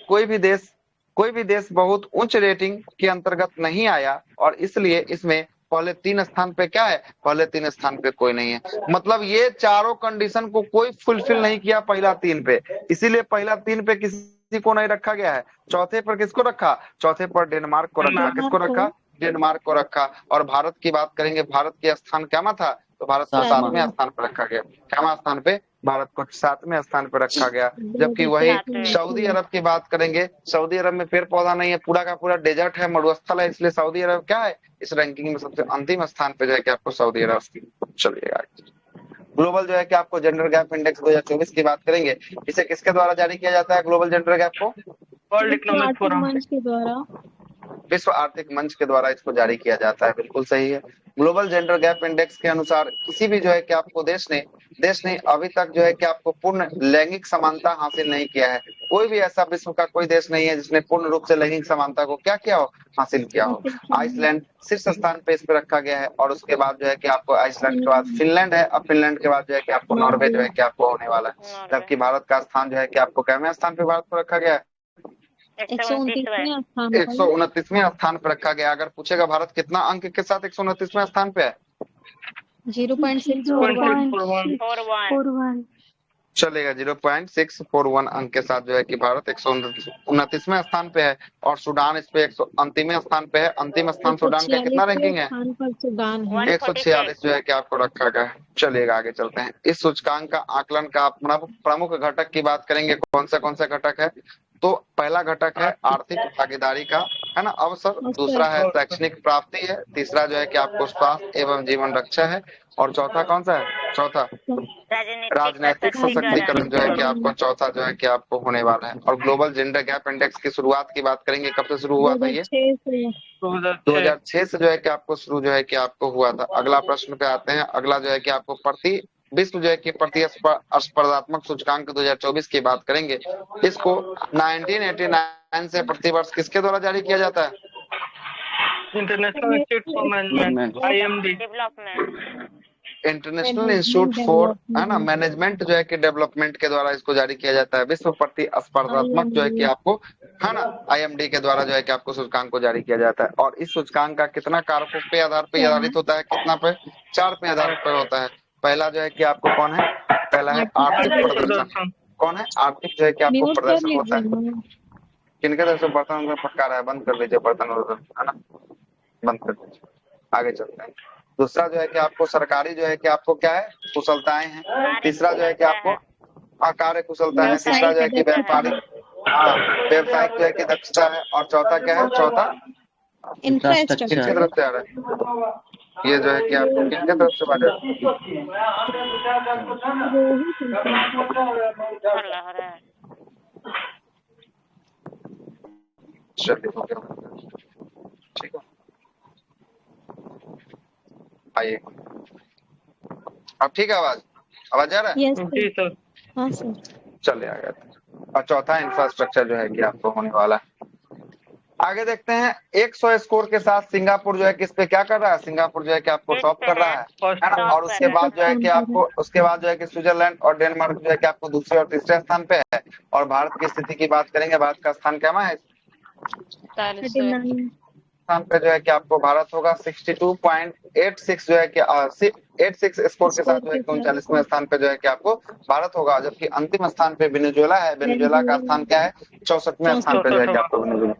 कोई भी देश बहुत उच्च रेटिंग के अंतर्गत नहीं आया और इसलिए इसमें पहले 3 स्थान पे क्या है, पहले 3 स्थान पे कोई नहीं है, मतलब ये चारों कंडीशन को कोई फुलफिल नहीं किया पहला 3 पे, इसीलिए पहला 3 पे किसी को नहीं रखा गया है। चौथे पर किसको रखा, चौथे पर डेनमार्क को रखा, किसको रखा, डेनमार्क को रखा। और भारत की बात करेंगे, भारत के स्थान क्या था, तो भारत को 7वें स्थान पर रखा गया, क्या स्थान पे, भारत को 7वें स्थान पर रखा गया। जबकि वही सऊदी अरब की बात करेंगे, सऊदी अरब में पेड़ पौधा नहीं है, पूरा का पूरा डेजर्ट है, मरुस्थल है, इसलिए सऊदी अरब क्या है इस रैंकिंग में सबसे अंतिम स्थान पे जो है कि आपको सऊदी अरब की। चलिए ग्लोबल जो है कि आपको जेंडर गैप इंडेक्स 2024 की बात करेंगे, इसे किसके द्वारा जारी किया जाता है ग्लोबल जेंडर गैप को, वर्ल्ड इकोनॉमिक फोरम के द्वारा, विश्व आर्थिक मंच के द्वारा इसको जारी किया जाता है, बिल्कुल सही है। ग्लोबल जेंडर गैप इंडेक्स के अनुसार किसी भी जो है कि आपको देश ने अभी तक जो है कि आपको पूर्ण लैंगिक समानता हासिल नहीं किया है। कोई भी ऐसा विश्व का कोई देश नहीं है जिसने पूर्ण रूप से लैंगिक समानता को क्या किया हो, हासिल किया हो। आइसलैंड शीर्ष स्थान पे इस पे रखा गया है और उसके बाद जो है कि आपको आइसलैंड के बाद फिनलैंड है, अब फिनलैंड के बाद जो है कि आपको नॉर्वे जो है कि आपको होने वाला है। जबकि भारत का स्थान जो है कि आपको कितवें स्थान पे भारत को रखा गया है, 129वें स्थान पर रखा गया। अगर पूछेगा भारत कितना अंक के साथ 129वें स्थान पे है, 0.641 चलेगा 0.641 अंक के साथ जो है कि भारत 129वें स्थान पे है। और सूडान इस पे 103वें स्थान पे है। अंतिम स्थान सूडान का कितना रैंकिंग है, 146 जो है कि आपको रखा गया है। चलिएगा आगे चलते हैं। इस सूचकांक का आकलन का प्रमुख घटक की बात करेंगे, कौन सा घटक है, तो पहला घटक है आर्थिक भागीदारी का, है ना, अवसर। दूसरा है शैक्षणिक प्राप्ति है। तीसरा जो है कि आपको स्वास्थ्य एवं जीवन रक्षा है। और चौथा कौन सा है, चौथा राजनीतिक सशक्तिकरण जो है कि आपको चौथा जो है कि आपको होने वाला है। और ग्लोबल जेंडर गैप इंडेक्स की शुरुआत की बात करेंगे, कब से शुरू हुआ था ये, 2006 से जो है कि आपको शुरू जो है कि आपको हुआ था। अगला प्रश्न पे आते हैं। अगला जो है कि आपको विश्व जो है कि प्रतिस्पर्धात्मक सूचकांक 2024 की बात करेंगे। इसको 1989 से प्रतिवर्ष किसके द्वारा जारी किया जाता है, international institute for management IMD, international institute for, है ना, मैनेजमेंट जो है कि डेवलपमेंट के द्वारा इसको जारी किया जाता है। विश्व प्रतिस्पर्धात्मक जो है कि आपको, है ना, IMD के द्वारा जो है कि आपको सूचकांक को जारी किया जाता है। और इस सूचकांक का कितना कारकों पे आधारित होता है, कितना पे, 4 पे आधारित पर होता है। पहला जो है कि आपको कौन है, पहला है आर्थिक प्रदर्शन। कौन है, आर्थिक जो है कि आपको प्रदर्शन होता है। किनके तरफ से बर्तन में फटका रहा है, बंद कर लीजिए बर्तन, है ना, बंद कर दीजिए। आगे चलते हैं। दूसरा जो है कि आपको सरकारी जो है कि आपको क्या है, कुशलताएं हैं। तीसरा जो है कि आपको कार्य कुशलता है। तीसरा जो है कि व्यापारिक, व्यवसायिक जो है कि दक्षता है। और चौथा क्या है, चौथा किसकी तरफ से आ रहा है, ये जो है कि आपको किसके तरफ से बात है, चलिए ठीक है, आइए अब ठीक है, आवाज आ रहा है, जी सर, चलिए आ गया। और चौथा इंफ्रास्ट्रक्चर जो है कि आपको होने वाला है। आगे देखते हैं। 100 स्कोर के साथ सिंगापुर जो है कि इस पे क्या कर रहा है, सिंगापुर जो है कि आपको टॉप कर रहा है ना। और उसके बाद जो है कि आपको, उसके बाद जो है कि स्विट्जरलैंड और डेनमार्क जो है कि आपको दूसरे और तीसरे स्थान पे है। और भारत की स्थिति की बात करेंगे, भारत का स्थान क्या है, स्थान पे जो है कि आपको भारत होगा 62.86 जो है कि 86 स्कोर के साथ जो है 39वें स्थान पे जो है कि आपको भारत होगा, जबकि अंतिम स्थान पे वेनेजुएला है। वेनेजुएला का स्थान क्या है? 64वें स्थान पे जो है कि आपको वेनेजुएला।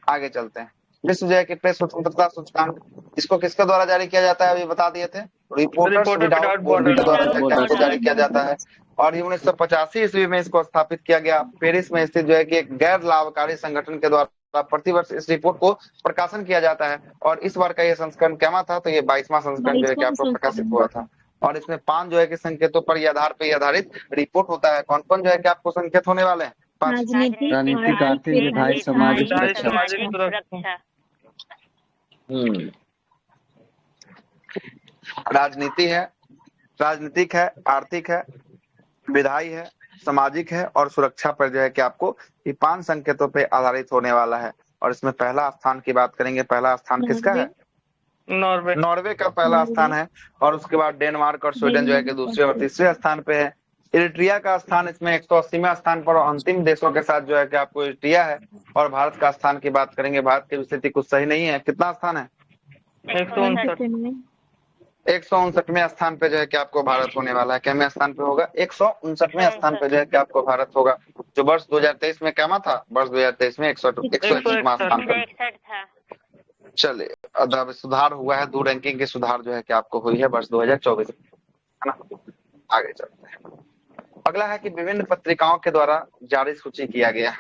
आगे चलते हैं। विश्व जो है कि प्रेस स्वतंत्रता सूचकांक, इसको किसके द्वारा जारी किया जाता है? अभी बता दिए थे, रिपोर्टर्स विदाउट बॉर्डर के द्वारा जो है कि आपको जारी किया जाता है। और 1985 ईस्वी में इसको स्थापित किया गया। पेरिस में स्थित जो है कि एक गैर लाभकारी संगठन के द्वारा प्रतिवर्ष इस रिपोर्ट को प्रकाशन किया जाता है। और इस बार का ये संस्करण क्या था? तो ये 22वां संस्करण जो है कि आपको प्रकाशित हुआ था। और इसमें 5 जो है कि संकेतों पर आधार पे आधारित रिपोर्ट होता है। कौन कौन जो है कि आपको संकेत होने वाले हैं? 5 राजनीतिक, आर्थिक, विधायी, सामाजिक सुरक्षा। राजनीति है, राजनीतिक है, आर्थिक है, विधायी है, सामाजिक है और सुरक्षा पर जो है कि आपको ये 5 संकेतों पे आधारित होने वाला है। और इसमें पहला स्थान की बात करेंगे, पहला स्थान किसका है? नॉर्वे। नॉर्वे का पहला स्थान है। और उसके बाद डेनमार्क और स्वीडन जो है कि दूसरे और तीसरे स्थान पे है। इरिट्रिया का स्थान इसमें 180वें स्थान पर, और अंतिम देशों के साथ जो है कि आपको इरिट्रिया है। और भारत का स्थान की बात करेंगे, भारत की स्थिति कुछ सही नहीं है। कितना स्थान है? 159वें स्थान पे जो है कि आपको भारत होने वाला है। कितवें स्थान पे होगा? 159वें स्थान पे जो है कि आपको भारत होगा, जो वर्ष 2023 में क्या था? वर्ष 2023 में 161वां स्थान पे। चलिए, अब सुधार हुआ है, 2 रैंकिंग की सुधार जो है कि आपको हुई है वर्ष 2024 में, है ना। आगे चलते हैं। अगला है कि विभिन्न पत्रिकाओं के द्वारा जारी सूची किया गया।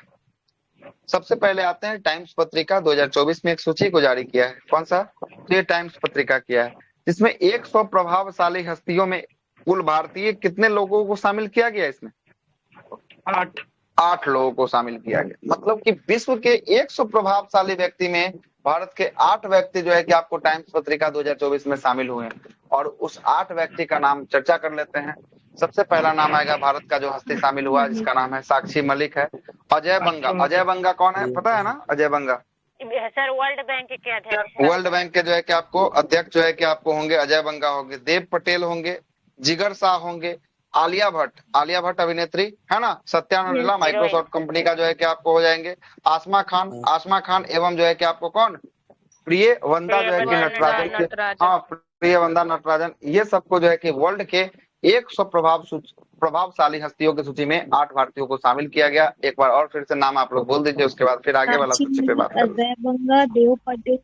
सबसे पहले आते हैं टाइम्स पत्रिका 2024 में एक सूची को जारी किया है। कौन सा? तो ये टाइम्स पत्रिका किया है, जिसमें 100 प्रभावशाली हस्तियों में कुल भारतीय कितने लोगों को शामिल किया गया? इसमें 8 लोगों को शामिल किया गया। मतलब कि विश्व के 100 प्रभावशाली व्यक्ति में भारत के 8 व्यक्ति जो है कि आपको टाइम्स पत्रिका 2024 में शामिल हुए हैं। और उस 8 व्यक्ति का नाम चर्चा कर लेते हैं। सबसे पहला नाम आएगा भारत का जो हस्ती शामिल हुआ, जिसका नाम है साक्षी मलिक है। अजय बंगा। अजय बंगा कौन है? पता है ना अजय बंगा? सर वर्ल्ड बैंक के अध्यक्ष। वर्ल्ड बैंक के जो है कि आपको अध्यक्ष जो है कि आपको होंगे अजय बंगा होंगे। देव पटेल होंगे, जिगर शाह होंगे, आलिया भट्ट अभिनेत्री है ना, सत्या नडेला माइक्रोसॉफ्ट कंपनी का जो है कि आपको हो जाएंगे। आसमा खान एवं जो है कि आपको कौन? प्रियवंदा जो है कि नटराजन। हाँ, प्रियवंदा नटराजन। ये सबको जो है कि वर्ल्ड के 100 प्रभावशाली हस्तियों की सूची में 8 भारतीयों को शामिल किया गया। एक बार और फिर से नाम आप लोग बोल दीजिए, उसके बाद फिर आगे वाला सूची पे बात करेंगे। अजय बंगा, देव पटेल,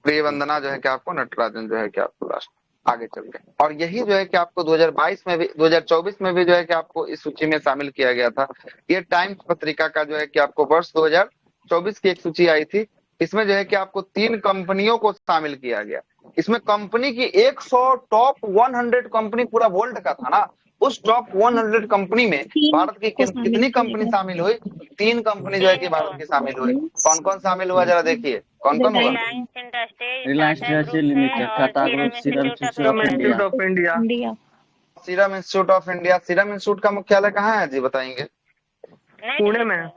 प्रियवंदना जो है कि आपको नटराजन जो है कि आपको लास्ट। आगे चलते हैं। और यही जो है कि आपको 2022 में भी 2024 में भी जो है कि आपको इस सूची में शामिल किया गया था। ये टाइम्स पत्रिका का जो है कि आपको वर्ष 2024 की एक सूची आई थी। इसमें जो है कि आपको 3 कंपनियों को शामिल किया गया। इसमें कंपनी की 100 टॉप 100 कंपनी पूरा वर्ल्ड का था ना। उस टॉप 100 कंपनी में भारत की कितनी कंपनी शामिल हुई? 3 कंपनी जो है कि भारत की शामिल हुई। कौन कौन शामिल हुआ जरा देखिए, कौन कौन हुआ? Reliance industries limited, Tata group, serum institute of India. Serum institute of India. Serum institute का मुख्यालय कहाँ है जी, बताएंगे? पुणे में।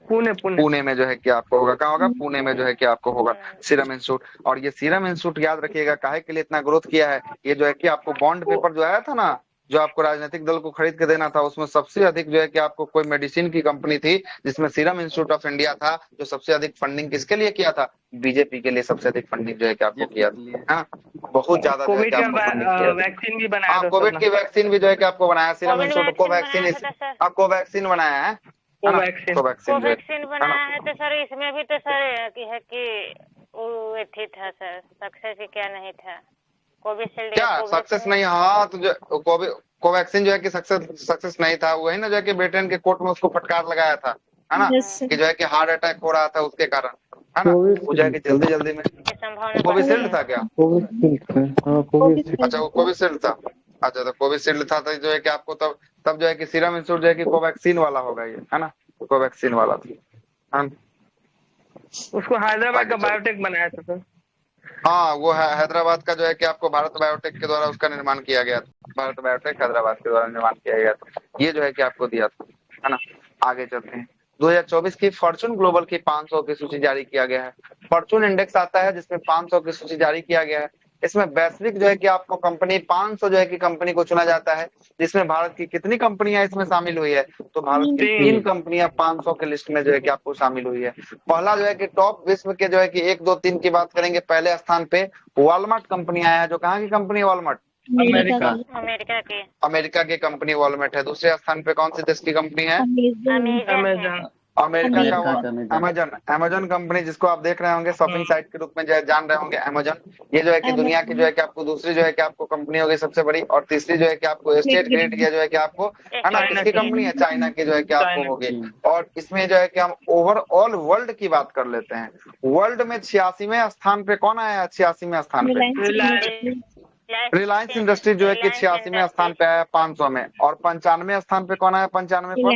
पुणे में जो है कि आपको होगा। कहाँ होगा? पुणे में जो है कि आपको होगा सीरम इंस्टीट्यूट। और ये सीरम इंस्टीट्यूट याद रखिएगा काहे के लिए इतना ग्रोथ किया है। ये जो है कि आपको बॉन्ड पेपर जो आया था ना, जो आपको राजनीतिक दल को खरीद के देना था, उसमें सबसे अधिक जो है कि आपको कोई मेडिसिन की कंपनी थी जिसमें सीरम इंस्टीट्यूट ऑफ इंडिया था, जो सबसे अधिक फंडिंग किसके लिए किया था? बीजेपी के लिए सबसे अधिक फंडिंग जो है कि आपको किया था। बहुत ज्यादा वैक्सीन भी बनाया था। कोविड की वैक्सीन भी जो है कि आपको बनाया सीरम इंस्टीट्यूट। कोवैक्सीन बनाया है। कोवैक्सीन बनाया है। तो सर इसमें भी तो सर की है कि वो ठीक था सर, सक्सेस ही क्या नहीं था? कोविशील्ड क्या सक्सेस नहीं? हाँ, तो जो कोवैक्सीन जो है कि सक्सेस नहीं था, वही ना जो है कि ब्रिटेन के कोर्ट में उसको फटकार लगाया था, है ना, कि जो है कि हार्ट अटैक हो रहा था उसके कारण, है ना। वो जो है कि जल्दी में कोविशील्ड था क्या? अच्छा, वो कोविशील्ड था। अच्छा, तो कोविशील्ड था तो जो है कि आपको तब जो है कि सीरम इंस्टीट्यूट जो है कि कोवैक्सीन वाला होगा ये, है ना, कोवैक्सीन वाला था। उसको हैदराबाद का बायोटेक बनाया था सर। हाँ, वो हैदराबाद का जो है कि आपको भारत बायोटेक के द्वारा उसका निर्माण किया गया था। भारत बायोटेक हैदराबाद के द्वारा निर्माण किया गया था। ये जो है कि आपको दिया था, है ना। आगे चलते हैं। 2024 की फॉर्चून ग्लोबल की 500 की सूची जारी किया गया है। फॉर्चून इंडेक्स आता है जिसमें 500 की सूची जारी किया गया है। इसमें वैश्विक जो है कि आपको कंपनी 500 जो है कि कंपनी को चुना जाता है, जिसमें भारत की कितनी कंपनियां इसमें शामिल हुई है? तो भारत की 3 कंपनियां 500 के लिस्ट में जो है कि आपको शामिल हुई है। पहला जो है कि टॉप विश्व के जो है कि 1 2 3 की बात करेंगे, पहले स्थान पे वॉलमार्ट कंपनी आया है। जो कहाँ की कंपनी है? Walmart America. अमेरिका की कंपनी वॉलमार्ट है। दूसरे स्थान पे कौन सी देश की कंपनी है? अमेजन। अमेरिका का अमेजन। अमेजन कंपनी, जिसको आप देख रहे होंगे शॉपिंग साइट के रूप में जान रहे होंगे अमेजन। ये जो है कि दुनिया की जो है कि आपको दूसरी जो है कि आपको कंपनी होगी सबसे बड़ी, और तीसरी जो है कि आपको स्टेट ग्रिड की जो है कि आपको, है ना, किसकी कंपनी है? चाइना की जो है कि आपको होगी। और इसमें जो है कि हम ओवरऑल वर्ल्ड की बात कर लेते हैं। वर्ल्ड में 86वें स्थान पे कौन आया है? 86वें स्थान पे रिलायंस इंडस्ट्री जो है कि 86वें स्थान पे आया 500 में। और 95वें स्थान पे कौन आया? 95 पर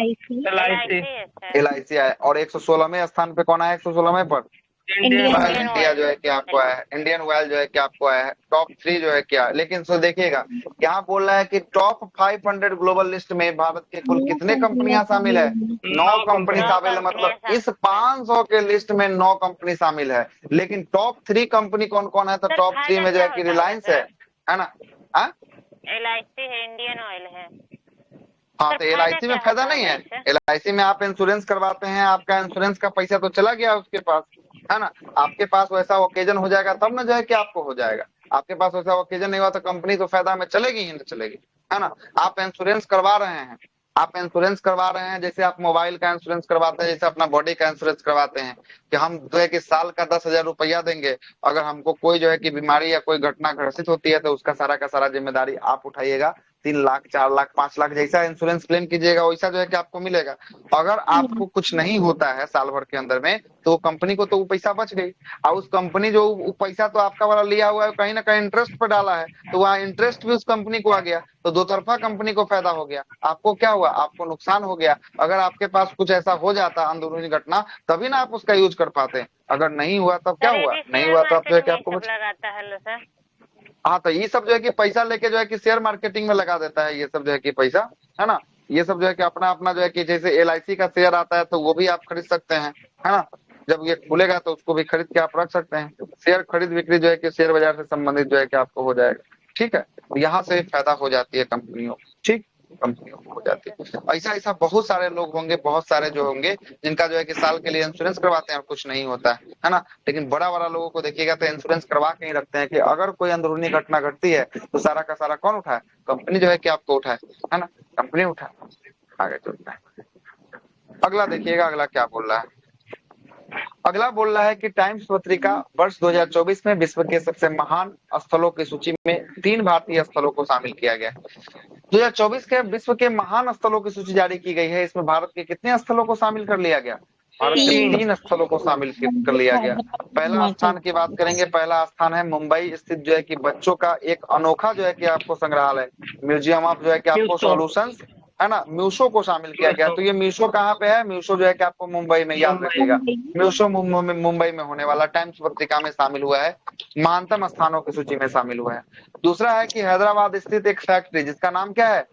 LIC आया। और 116वें स्थान पे कौन आया? 116वें पर इंडिया जो है कि आपको आया है। इंडियन ऑयल जो है कि आपको आया है। टॉप 3 जो है क्या, लेकिन सो देखिएगा यहाँ बोल रहा है कि टॉप 500 ग्लोबल लिस्ट में भारत के कुल कितने कंपनियां शामिल है? 9 कंपनी शामिल है। मतलब इस 500 के लिस्ट में 9 कंपनी शामिल है। लेकिन टॉप 3 कंपनी कौन कौन है? तो टॉप 3 में जो है कि रिलायंस है ना? LIC है, इंडियन ऑयल है। हाँ, तो LIC में फायदा नहीं है। LIC में आप इंश्योरेंस करवाते हैं, आपका इंश्योरेंस का पैसा तो चला गया उसके पास, है ना। आपके पास वैसा ओकेजन हो जाएगा तब ना जो है कि आपको हो जाएगा। आपके पास वैसा ओकेजन नहीं हुआ तो कंपनी तो फायदा में चलेगी ही नहीं चलेगी, है ना। आप इंश्योरेंस करवा रहे हैं, आप इंश्योरेंस करवा रहे हैं, जैसे आप मोबाइल का इंश्योरेंस करवाते हैं, जैसे अपना बॉडी का इंश्योरेंस करवाते हैं कि हम जो है कि साल का 10,000 रुपया देंगे, अगर हमको कोई जो है कि बीमारी या कोई घटना घटित होती है तो उसका सारा का सारा जिम्मेदारी आप उठाइएगा। 3 लाख 4 लाख 5 लाख जैसा इंश्योरेंस क्लेम कीजिएगा वैसा जो है कि आपको मिलेगा। अगर आपको कुछ नहीं होता है साल भर के अंदर में, तो कंपनी को तो वो पैसा बच गई। और उस कंपनी जो पैसा तो आपका वाला लिया हुआ है कहीं ना कहीं इंटरेस्ट पे डाला है, तो वहाँ इंटरेस्ट भी उस कंपनी को आ गया, तो दो तरफा कंपनी को फायदा हो गया। आपको क्या हुआ? आपको नुकसान हो गया। अगर आपके पास कुछ ऐसा हो जाता अंदरूनी घटना, तभी ना आप उसका यूज कर पाते। अगर नहीं हुआ तब क्या हुआ? नहीं हुआ तो आप जो है कि आपको लगाता है सर। हाँ, तो ये सब जो है कि पैसा लेके जो है कि शेयर मार्केटिंग में लगा देता है, ये सब जो है कि पैसा, है ना। ये सब जो है कि अपना अपना जो है कि जैसे LIC का शेयर आता है तो वो भी आप खरीद सकते हैं, है ना। जब ये खुलेगा तो उसको भी खरीद के आप रख सकते हैं। शेयर खरीद बिक्री जो है कि शेयर बाजार से संबंधित जो है कि आपको हो जाएगा, ठीक है। यहाँ से फायदा हो जाती है कंपनियों, ठीक, कंपनियों को हो जाती है। ऐसा ऐसा बहुत सारे लोग होंगे, बहुत सारे जो होंगे जिनका जो है कि साल के लिए इंश्योरेंस करवाते हैं और कुछ नहीं होता है ना। लेकिन बड़ा बड़ा लोगों को देखिएगा तो इंश्योरेंस करवा के ही रखते हैं कि अगर कोई अंदरूनी घटना घटती है तो सारा का सारा कौन उठाए? कंपनी जो है कि आपको उठाए, है ना, कंपनी उठाए। आगे चलते हैं, अगला देखिएगा अगला क्या बोल रहा है। अगला बोल रहा है कि टाइम्स पत्रिका वर्ष 2024 में विश्व के सबसे महान स्थलों की सूची में 3 भारतीय स्थलों को शामिल किया गया। 2024 के विश्व के महान स्थलों की सूची जारी की गई है। इसमें भारत के कितने स्थलों को शामिल कर लिया गया? भारत के 3 स्थलों को शामिल कर लिया गया। पहला स्थान की बात करेंगे, पहला स्थान है मुंबई स्थित जो है कि बच्चों का एक अनोखा जो है कि आपको संग्रहालय, म्यूजियम ऑफ जो है कि आपको सॉल्यूशंस, है ना, म्यूसो को शामिल किया गया। तो ये म्यूसो कहाँ पे है? म्यूसो जो है कि आपको मुंबई में, याद रखिएगा म्यूसो मुंबई में होने वाला, टाइम्स पत्रिका में शामिल हुआ है, महानतम स्थानों की सूची में शामिल हुआ है। दूसरा है कि हैदराबाद स्थित एक फैक्ट्री जिसका नाम क्या है?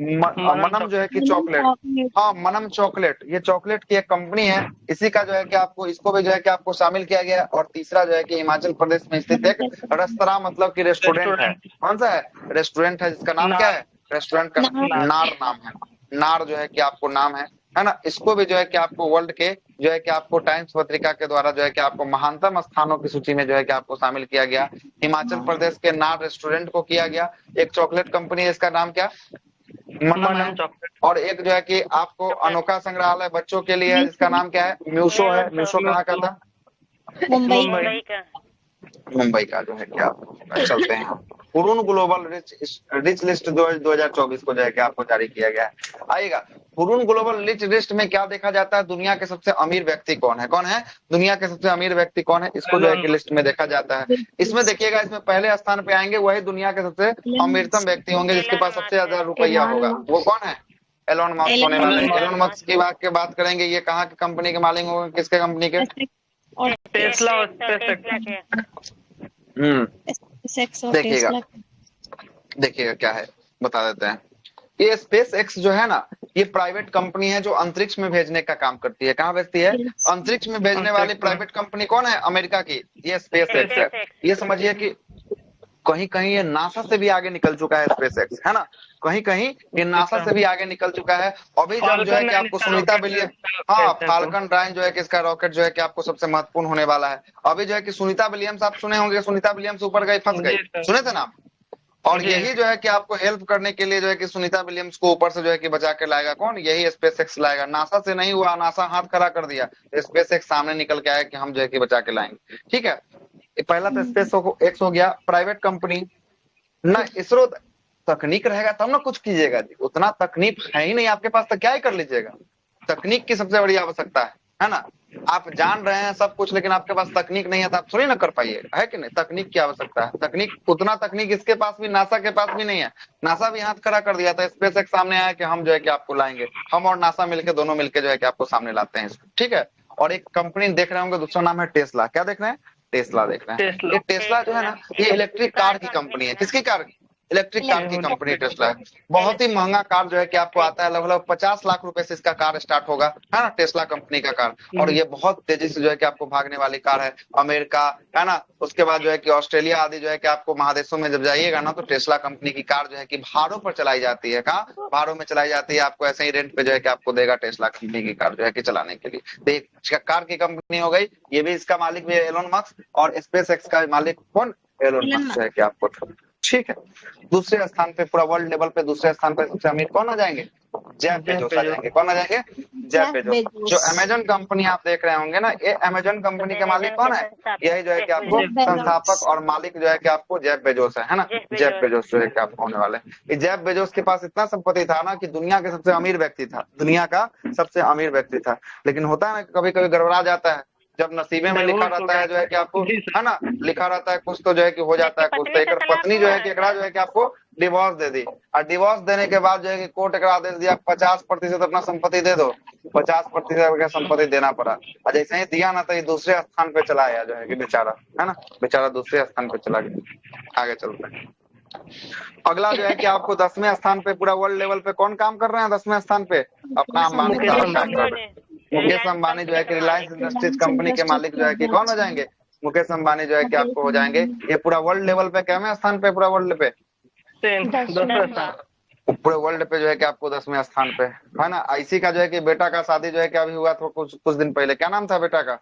मनम जो है कि चॉकलेट, हाँ मनम चॉकलेट, ये चॉकलेट की एक कंपनी है, इसी का जो है कि आपको, इसको भी जो है कि आपको शामिल किया गया। और तीसरा जो है कि हिमाचल प्रदेश में स्थित एक रेस्तरां मतलब कि रेस्टोरेंट है। कौन सा है? रेस्टोरेंट है जिसका नाम क्या है? रेस्टोरेंट का नार नाम है, नार जो है कि आपको नाम है ना। इसको भी जो है कि आपको वर्ल्ड के जो है कि आपको टाइम्स पत्रिका के द्वारा जो है कि आपको महानतम स्थानों की सूची में जो है कि आपको शामिल किया गया। हिमाचल प्रदेश के नार रेस्टोरेंट को किया गया। एक चॉकलेट कंपनी है, इसका नाम क्या? मनम है। और एक जो है कि आपको अनोखा संग्रहालय बच्चों के लिए है जिसका नाम क्या है? म्यूसो है। म्यूसो कहाँ का था? मुंबई का जो है कि आप चलते हैं। हुरून ग्लोबल रिच लिस्ट 2024 को जो है कि आपको जारी किया गया है। आइएगा, हुरून ग्लोबल रिच लिस्ट में क्या देखा जाता है? दुनिया के सबसे अमीर व्यक्ति कौन है? कौन है दुनिया के सबसे अमीर व्यक्ति? कौन है? इसको जो है कि लिस्ट में देखा जाता है। इसमें देखिएगा, इसमें पहले स्थान पे आएंगे वही दुनिया के सबसे अमीरतम व्यक्ति होंगे जिसके पास सबसे ज्यादा रुपया होगा। वो कौन है? एलोन मस्क होने वाले हैं। एलोन मस्क की बात करेंगे, ये कहाँ की कंपनी के मालिक होंगे? किसके कंपनी के? टेस्ला। देखिएगा क्या है, बता देते हैं। ये स्पेस एक्स जो है ना, ये प्राइवेट कंपनी है जो अंतरिक्ष में भेजने का काम करती है। कहाँ भेजती है? अंतरिक्ष में भेजने वाली प्राइवेट कंपनी कौन है? अमेरिका की, ये स्पेस एक्स है। ये समझिए कि कहीं कहीं ये नासा से भी आगे निकल चुका है स्पेसएक्स, है ना, कहीं कहीं ये नासा से भी आगे निकल चुका है। अभी जब जो है कि आपको सुनीता विलियम, हाँ फाल्कन 9 जो है कि इसका रॉकेट जो है कि आपको सबसे महत्वपूर्ण होने वाला है। अभी जो है कि सुनीता विलियम्स आप सुने होंगे, सुनीता विलियम्स ऊपर गई फंस गई, सुने थे ना आप? और यही जो है कि आपको हेल्प करने के लिए जो है कि सुनीता विलियम्स को ऊपर से जो है कि बचा के लाएगा कौन, यही स्पेसएक्स लाएगा। नासा से नहीं हुआ, नासा हाथ खड़ा कर दिया, स्पेसएक्स सामने निकल के आया कि हम जो है कि बचा के लाएंगे। ठीक है, पहला तो स्पेस एक्स हो गया प्राइवेट कंपनी ना। इसरो तकनीक रहेगा तब ना कुछ कीजिएगा जी, उतना तकनीक है ही नहीं आपके पास तो क्या ही कर लीजिएगा। तकनीक की सबसे बड़ी आवश्यकता है ना। आप जान रहे हैं सब कुछ लेकिन आपके पास तकनीक नहीं है तो आप थोड़ी ना कर पाइएगा, है कि नहीं। तकनीक की आवश्यकता है, तकनीक उतना तकनीक इसके पास भी, नासा के पास भी नहीं है। नासा भी हाथ खड़ा कर दिया था, स्पेसएक्स सामने आया कि हम जो है कि आपको लाएंगे, हम और नासा मिलकर दोनों मिलकर जो है कि आपको सामने लाते हैं इसको। ठीक है, और एक कंपनी देख रहे होंगे, दूसरा नाम है टेस्ला। क्या देख रहे हैं? टेस्ला देख रहे हैं। ये टेस्ला जो है ना, ये इलेक्ट्रिक कार की कंपनी है। किसकी कार? इलेक्ट्रिक कार की कंपनी टेस्ला है। बहुत ही महंगा कार जो है कि आपको आता है, लगभग 50 लाख रुपए से इसका कार स्टार्ट होगा, है ना, टेस्ला कंपनी का कार। और ये बहुत तेजी से जो है कि आपको भागने वाली कार है। अमेरिका, है ना, उसके बाद जो है कि ऑस्ट्रेलिया आदि जो है कि आपको महादेशों में जब जाइएगा ना तो टेस्ला कंपनी की कार जो है कि भाड़ों पर चलाई जाती है। कहाँ भाड़ों में चलाई जाती है, आपको ऐसे ही रेंट पे जो है कि आपको देगा टेस्ला कंपनी की कार जो है कि चलाने के लिए। तो एक कार की कंपनी हो गई, ये भी इसका मालिक भी है एलोन मस्क, और स्पेसएक्स का मालिक कौन? एलोन मस्क जो है कि आपको। ठीक है, दूसरे स्थान पे पूरा वर्ल्ड लेवल पे दूसरे स्थान पे सबसे अमीर कौन आ जाएंगे? जेफ बेजोस आ जाएंगे। कौन आ जाएंगे? Jeff Bezos. जो अमेजन कंपनी आप देख रहे होंगे ना, ये अमेजन कंपनी के मालिक कौन है? यही जो है कि आपको संस्थापक और मालिक जो है कि आपको जेफ बेजोस है ना। जेफ बेजोस जो है कि आपको होने वाले। ये जेफ बेजोस के पास इतना संपत्ति था ना कि दुनिया के सबसे अमीर व्यक्ति था, दुनिया का सबसे अमीर व्यक्ति था। लेकिन होता है ना कभी कभी गड़बड़ा जाता है, जब नसीबे में लिखा रहता है जो है कि आपको, है ना, लिखा रहता है कुछ तो जो है कि हो जाता है कुछ। तो एक पत्नी जो है कि एकरा जो है कि आपको डिवोर्स दे दी, और डिवोर्स देने के बाद जो है कि कोर्ट एकरा आदेश दिया 50% अपना संपत्ति दे दो। 50% का संपत्ति देना पड़ा, और जैसे ही दिया ना तो ये दूसरे स्थान पे चला गया जो है कि बेचारा, है ना, बेचारा दूसरे स्थान पे चला गया। आगे चलते हैं। अगला जो है कि आपको 10वें स्थान पे पूरा वर्ल्ड लेवल पे कौन काम कर रहे हैं? 10वें स्थान पे अपना अंबानी साहब काम कर रहे हैं। मुकेश अंबानी जो है कि रिलायंस इंडस्ट्रीज कंपनी के मालिक जो है कि कौन हो जाएंगे? मुकेश अंबानी जो है कि आपको हो जाएंगे। ये पूरा वर्ल्ड लेवल पे कितवें स्थान पे? पूरा वर्ल्ड पे पूरे वर्ल्ड पे जो है कि आपको 10वें स्थान पे, है ना। इसी का जो है कि बेटा का शादी जो है कि अभी हुआ था कुछ दिन पहले। क्या नाम था बेटा का?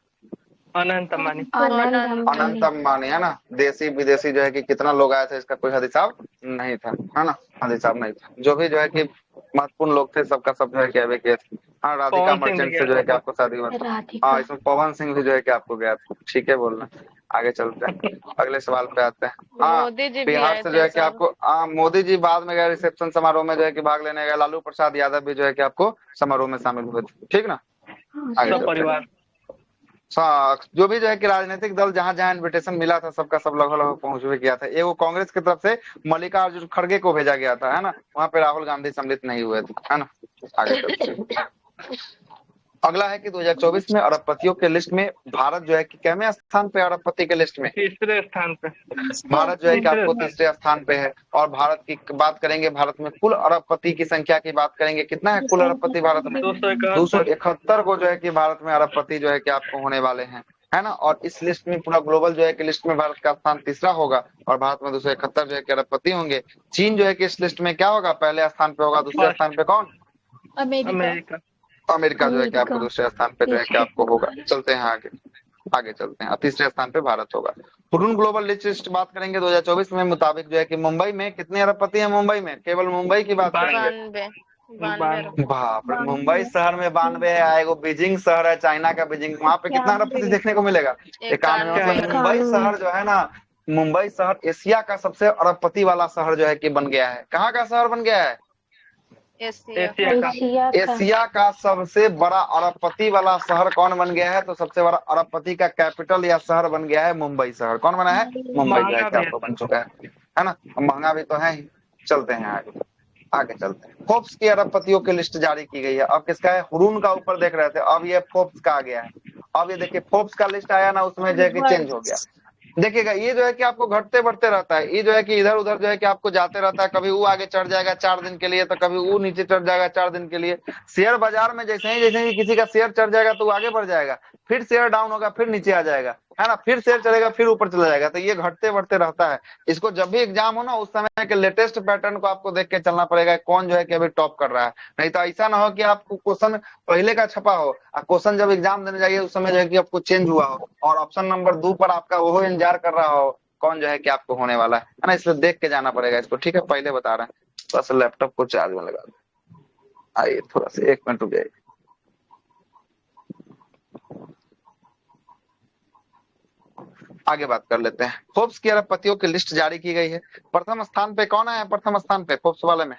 अनंत अंबानी। अनंत अंबानी, है ना। देसी विदेशी जो है कि कितना लोग आए थे इसका कोई हिसाब नहीं था, है ना, हिसाब नहीं था। जो भी जो है कि महत्वपूर्ण लोग थे सबका सब जो है कि अभी के। हाँ, राधिका मर्चेंट से जो है कि आपको शादी हुआ था। हाँ, इसमें पवन सिंह भी जो है कि आपको गया था। ठीक है, बोलना। आगे चलते हैं, अगले सवाल पे आते हैं। हाँ, बिहार से जो है कि आपको मोदी जी बाद में गए रिसेप्शन समारोह में जो है कि भाग लेने गए। लालू प्रसाद यादव भी जो है कि आपको समारोह में शामिल हुए थे। ठीक ना, आगे परिवार जो भी जो है कि राजनीतिक दल जहां जहां इन्विटेशन मिला था सबका सब लगभग पहुंच भी गया था। वो कांग्रेस की तरफ से मल्लिकार्जुन खड़गे को भेजा गया था, है ना, वहां पे राहुल गांधी सम्मिलित नहीं हुए थे, है ना। आगे चलते। अगला है कि 2024 में अरबपतियों के लिस्ट में भारत जो है कि कितवें स्थान पे? अरबपति के लिस्ट में तीसरे स्थान पे भारत जो है कि आपको तीसरे स्थान पे है। और भारत की बात करेंगे, भारत में कुल अरबपति की संख्या की बात करेंगे, कितना है कुल अरबपति भारत में? 271 को जो है कि भारत में अरबपति जो है कि आपको होने वाले हैं, है ना। और इस लिस्ट में पूरा ग्लोबल जो है कि लिस्ट में भारत का स्थान तीसरा होगा, और भारत में 271 जो है कि अरबपति होंगे। चीन जो है कि इस लिस्ट में क्या होगा? पहले स्थान पे होगा। दूसरे स्थान पे कौन? अमेरिका जो है कि आपको दूसरे स्थान पे जो है कि आपको होगा। चलते हैं आगे चलते हैं। तीसरे स्थान पे भारत होगा। हुरून ग्लोबल लिस्ट बात करेंगे 2024 में मुताबिक जो है कि मुंबई में कितने अरबपति हैं? मुंबई में, केवल मुंबई की बात करेंगे, बाप रे, मुंबई शहर में 92 है। एगो बीजिंग शहर है, चाइना का बीजिंग, वहाँ पे कितना अरबपति देखने को मिलेगा? 91। मतलब मुंबई शहर जो है ना, मुंबई शहर एशिया का सबसे अरबपति वाला शहर जो है कि बन गया है। कहाँ का शहर बन गया है? एशिया का सबसे बड़ा अरबपति वाला शहर कौन बन गया है? तो सबसे बड़ा अरबपति का कैपिटल या शहर बन गया है मुंबई शहर। कौन बना है? मुंबई जो है कि आपको बन चुका है ना। महंगा भी तो है ही। चलते हैं आगे चलते हैं। फोर्ब्स की अरबपतियों की लिस्ट जारी की गई है। अब किसका है? हुरून का ऊपर देख रहे थे, अब ये फोर्ब्स का आ गया है। अब ये देखिए फोर्ब्स का लिस्ट आया ना, उसमें जो है कि चेंज हो गया। देखिएगा ये जो है कि आपको घटते बढ़ते रहता है। ये जो है कि इधर उधर जो है कि आपको जाते रहता है। कभी वो आगे चढ़ जाएगा 4 दिन के लिए, तो कभी वो नीचे चढ़ जाएगा 4 दिन के लिए। शेयर बाजार में जैसे ही किसी का शेयर चढ़ जाएगा तो वो आगे बढ़ जाएगा, फिर शेयर डाउन होगा, फिर नीचे आ जाएगा। है ना, फिर शेयर चलेगा, फिर ऊपर चला जाएगा। तो ये घटते बढ़ते रहता है। इसको जब भी एग्जाम हो ना, उस समय के लेटेस्ट पैटर्न को आपको देख के चलना पड़ेगा, कौन जो है कि अभी टॉप कर रहा है। नहीं तो ऐसा ना हो कि आपको क्वेश्चन पहले का छपा हो और क्वेश्चन जब एग्जाम देने जाइए उस समय जो है कि आपको चेंज हुआ हो और ऑप्शन नंबर 2 पर आपका वो इंतजार कर रहा हो कौन जो है कि आपको होने वाला है ना। इसलिए देख के जाना पड़ेगा इसको, ठीक है। पहले बता रहे हैं, बस लैपटॉप को चार्ज में लगा दो। आइए थोड़ा सा 1 मिनट रुक जाइए। आगे बात कर लेते हैं। फोर्ब्स की अरबपतियों की लिस्ट जारी की गई है। प्रथम स्थान पे कौन है? प्रथम स्थान पे फोर्ब्स वाले में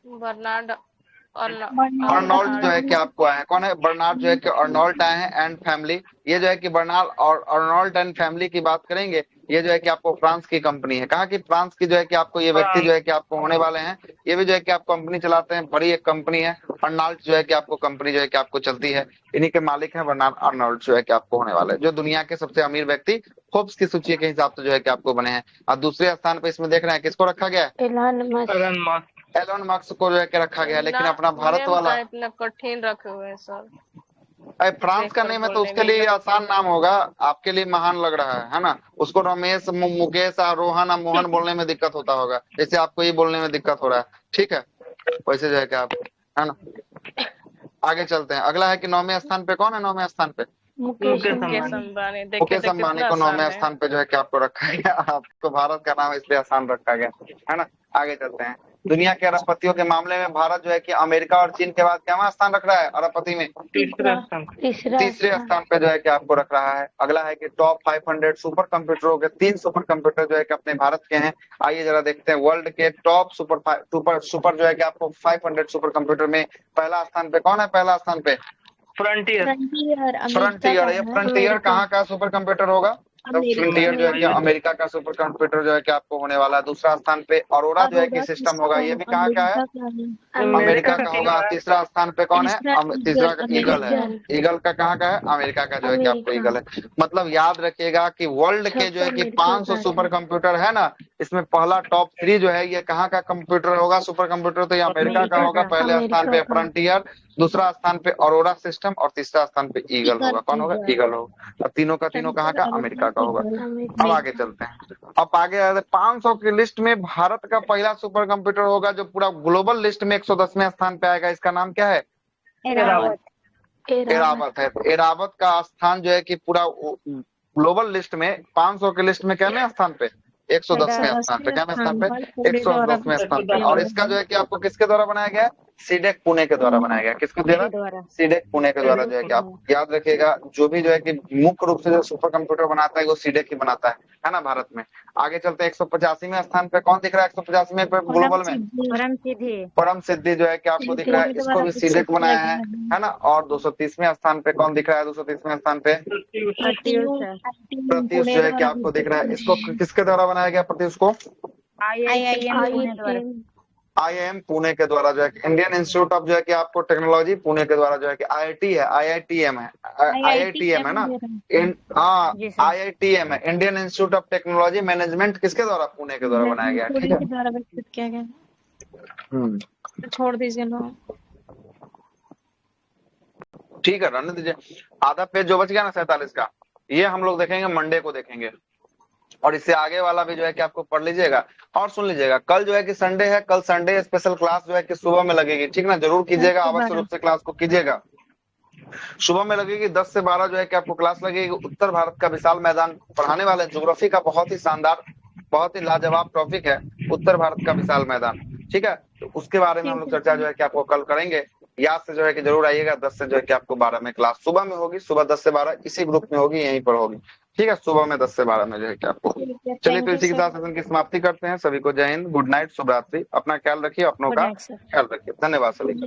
बर्नार्ड अर्नोल्ट जो है कि आपको आए हैं। कौन है? बर्नार्ड जो है कि अर्नोल्ट आए हैं एंड फैमिली। ये जो है कि बर्नार्ड और अर्नोल्ट एंड फैमिली की बात करेंगे। ये जो है कि आपको फ्रांस की कंपनी है। कहाँ की? फ्रांस की जो है कि आपको ये व्यक्ति जो है कि आपको होने वाले हैं। ये भी जो है कि आप कंपनी चलाते हैं, बड़ी एक कंपनी है। अर्नोल्ट जो है कि आपको कंपनी जो है कि आपको चलती है, इन्हीं के मालिक है बर्नार्ड अर्नोल्ट जो है कि आपको होने वाले हैं, जो दुनिया के सबसे अमीर व्यक्ति फोर्ब्स की सूची के हिसाब से जो है कि आपको बने हैं। और दूसरे स्थान पे इसमें देख रहे हैं किसको रखा गया है? एलोन मस्क को जो है कि रखा गया है। लेकिन अपना भारत वाला इतना कठिन रखे हुए हैं सर। फ्रांस का नेम है तो उसके लिए आसान नाम होगा, आपके लिए महान लग रहा है ना। उसको रमेश, मुकेश, रोहन और मोहन बोलने में दिक्कत होता होगा, जैसे आपको ये बोलने में दिक्कत हो रहा है, ठीक है। वैसे जो है कि आप, है ना। आगे चलते हैं। अगला है कि 9वें स्थान पे कौन है? 9वें स्थान पे मुकेश अंबानी। मुकेश अंबानी को 9वें स्थान पे जो है कि आपको रखा गया। आपको भारत का नाम इसलिए आसान रखा गया, है ना। आगे चलते हैं। दुनिया के अरबपतियों के मामले में भारत जो है कि अमेरिका और चीन के बाद क्या स्थान रख रहा है अरबपति में? तीसरे स्थान पे जो है कि आपको रख रहा है। अगला है कि टॉप 500 सुपर कंप्यूटरों के 3 सुपर कंप्यूटर जो है कि अपने भारत के हैं। आइए जरा देखते हैं वर्ल्ड के टॉप सुपर जो है कि आपको 500 सुपर कंप्यूटर में पहला स्थान पे कौन है? पहला स्थान पे फ्रंटियर। ये फ्रंटियर कहाँ का सुपर कंप्यूटर होगा? तो फ्रंटियर जो है कि अमेरिका का सुपर कंप्यूटर जो है कि आपको होने वाला है। दूसरा स्थान पे अरोरा जो है कि सिस्टम होगा, ये भी कहाँ का है? अमेरिका का होगा। तीसरा स्थान पे कौन है? तीसरा का ईगल है। ईगल का कहाँ का है? अमेरिका का जो है कि आपको ईगल है। मतलब याद रखिएगा कि वर्ल्ड के जो है कि 500 सुपर कंप्यूटर है ना, इसमें पहला टॉप 3 जो है ये कहाँ का कंप्यूटर होगा? सुपर कंप्यूटर तो ये अमेरिका का होगा। पहले स्थान पे फ्रंटियर, दूसरा स्थान पे अरोरा सिस्टम और तीसरा स्थान पे ईगल होगा। कौन होगा? ईगल होगा। और तीनों का तीनों कहाँ का? अमेरिका का होगा। अब आगे चलते हैं। अब आगे 500 की लिस्ट में भारत का पहला सुपर कंप्यूटर होगा जो पूरा ग्लोबल लिस्ट में 110वें स्थान पे आएगा। इसका नाम क्या है? एरावत है। तो एरावत का स्थान जो है कि पूरा ग्लोबल लिस्ट में 500 की लिस्ट में कितने स्थान पे? 110वें स्थान पे। कितने स्थान पे? 110वें स्थान पे। और इसका जो है कि आपको किसके द्वारा बनाया गया है? सीडेक पुणे के द्वारा बनाया गया। किसके द्वारा? सीडेक पुणे के द्वारा जो है कि आप याद रखिएगा, जो भी जो है कि मुख्य रूप से जो सुपर कंप्यूटर बनाता है वो सीडेक ही बनाता है ना भारत में। आगे चलते हैं। 185वें स्थान पे कौन दिख रहा है? 185वें पे ग्लोबल में परम सिद्धि जो है कि आपको दिख रहा है, इसको भी सीडेक बनाया है ना। और 230वें स्थान पे कौन दिख रहा है? 230वें स्थान पे प्रत्युष जो है कि आपको दिख रहा है, इसको किसके द्वारा बनाया गया? प्रत्युष को IIM पुणे के द्वारा जो है इंडियन इंस्टीट्यूट ऑफ जो है कि आपको टेक्नोलॉजी पुणे के द्वारा जो है कि IIT है, IITM है ना। हाँ IITM है, Indian institute of technology management, किसके द्वारा? पुणे के द्वारा बनाया गया, ठीक है। द्वारा विकसित किया गया। छोड़ दीजिए ना, ठीक है, रहने दीजिए। आधा पेज जो बच गया ना 47 का, ये हम लोग देखेंगे मंडे को देखेंगे। और इससे आगे वाला भी जो है कि आपको पढ़ लीजिएगा और सुन लीजिएगा। कल जो है कि संडे है, कल संडे स्पेशल क्लास जो है कि सुबह में लगेगी, ठीक ना। जरूर कीजिएगा, अवश्य रूप से क्लास को कीजिएगा। सुबह में लगेगी 10 से 12 जो है कि आपको क्लास लगेगी। उत्तर भारत का विशाल मैदान पढ़ाने वाले, ज्योग्राफी का बहुत ही शानदार, बहुत ही लाजवाब टॉपिक है उत्तर भारत का विशाल मैदान, ठीक है। तो उसके बारे में हम लोग चर्चा जो है कि आपको कल करेंगे। याद से जो है कि जरूर आइएगा। 10 से जो है कि आपको 12 में क्लास सुबह में होगी, सुबह 10 से 12 इसी ग्रुप में होगी, यहीं पर होगी, ठीक है। सुबह में 10 से 12 में जो है कि आपको। चलिए तो इसी के साथ सेशन की समाप्ति करते हैं। सभी को जय हिंद, गुड नाइट, शुभ रात्रि। अपना ख्याल रखिए, अपनों का ख्याल रखिए। धन्यवाद सभी को।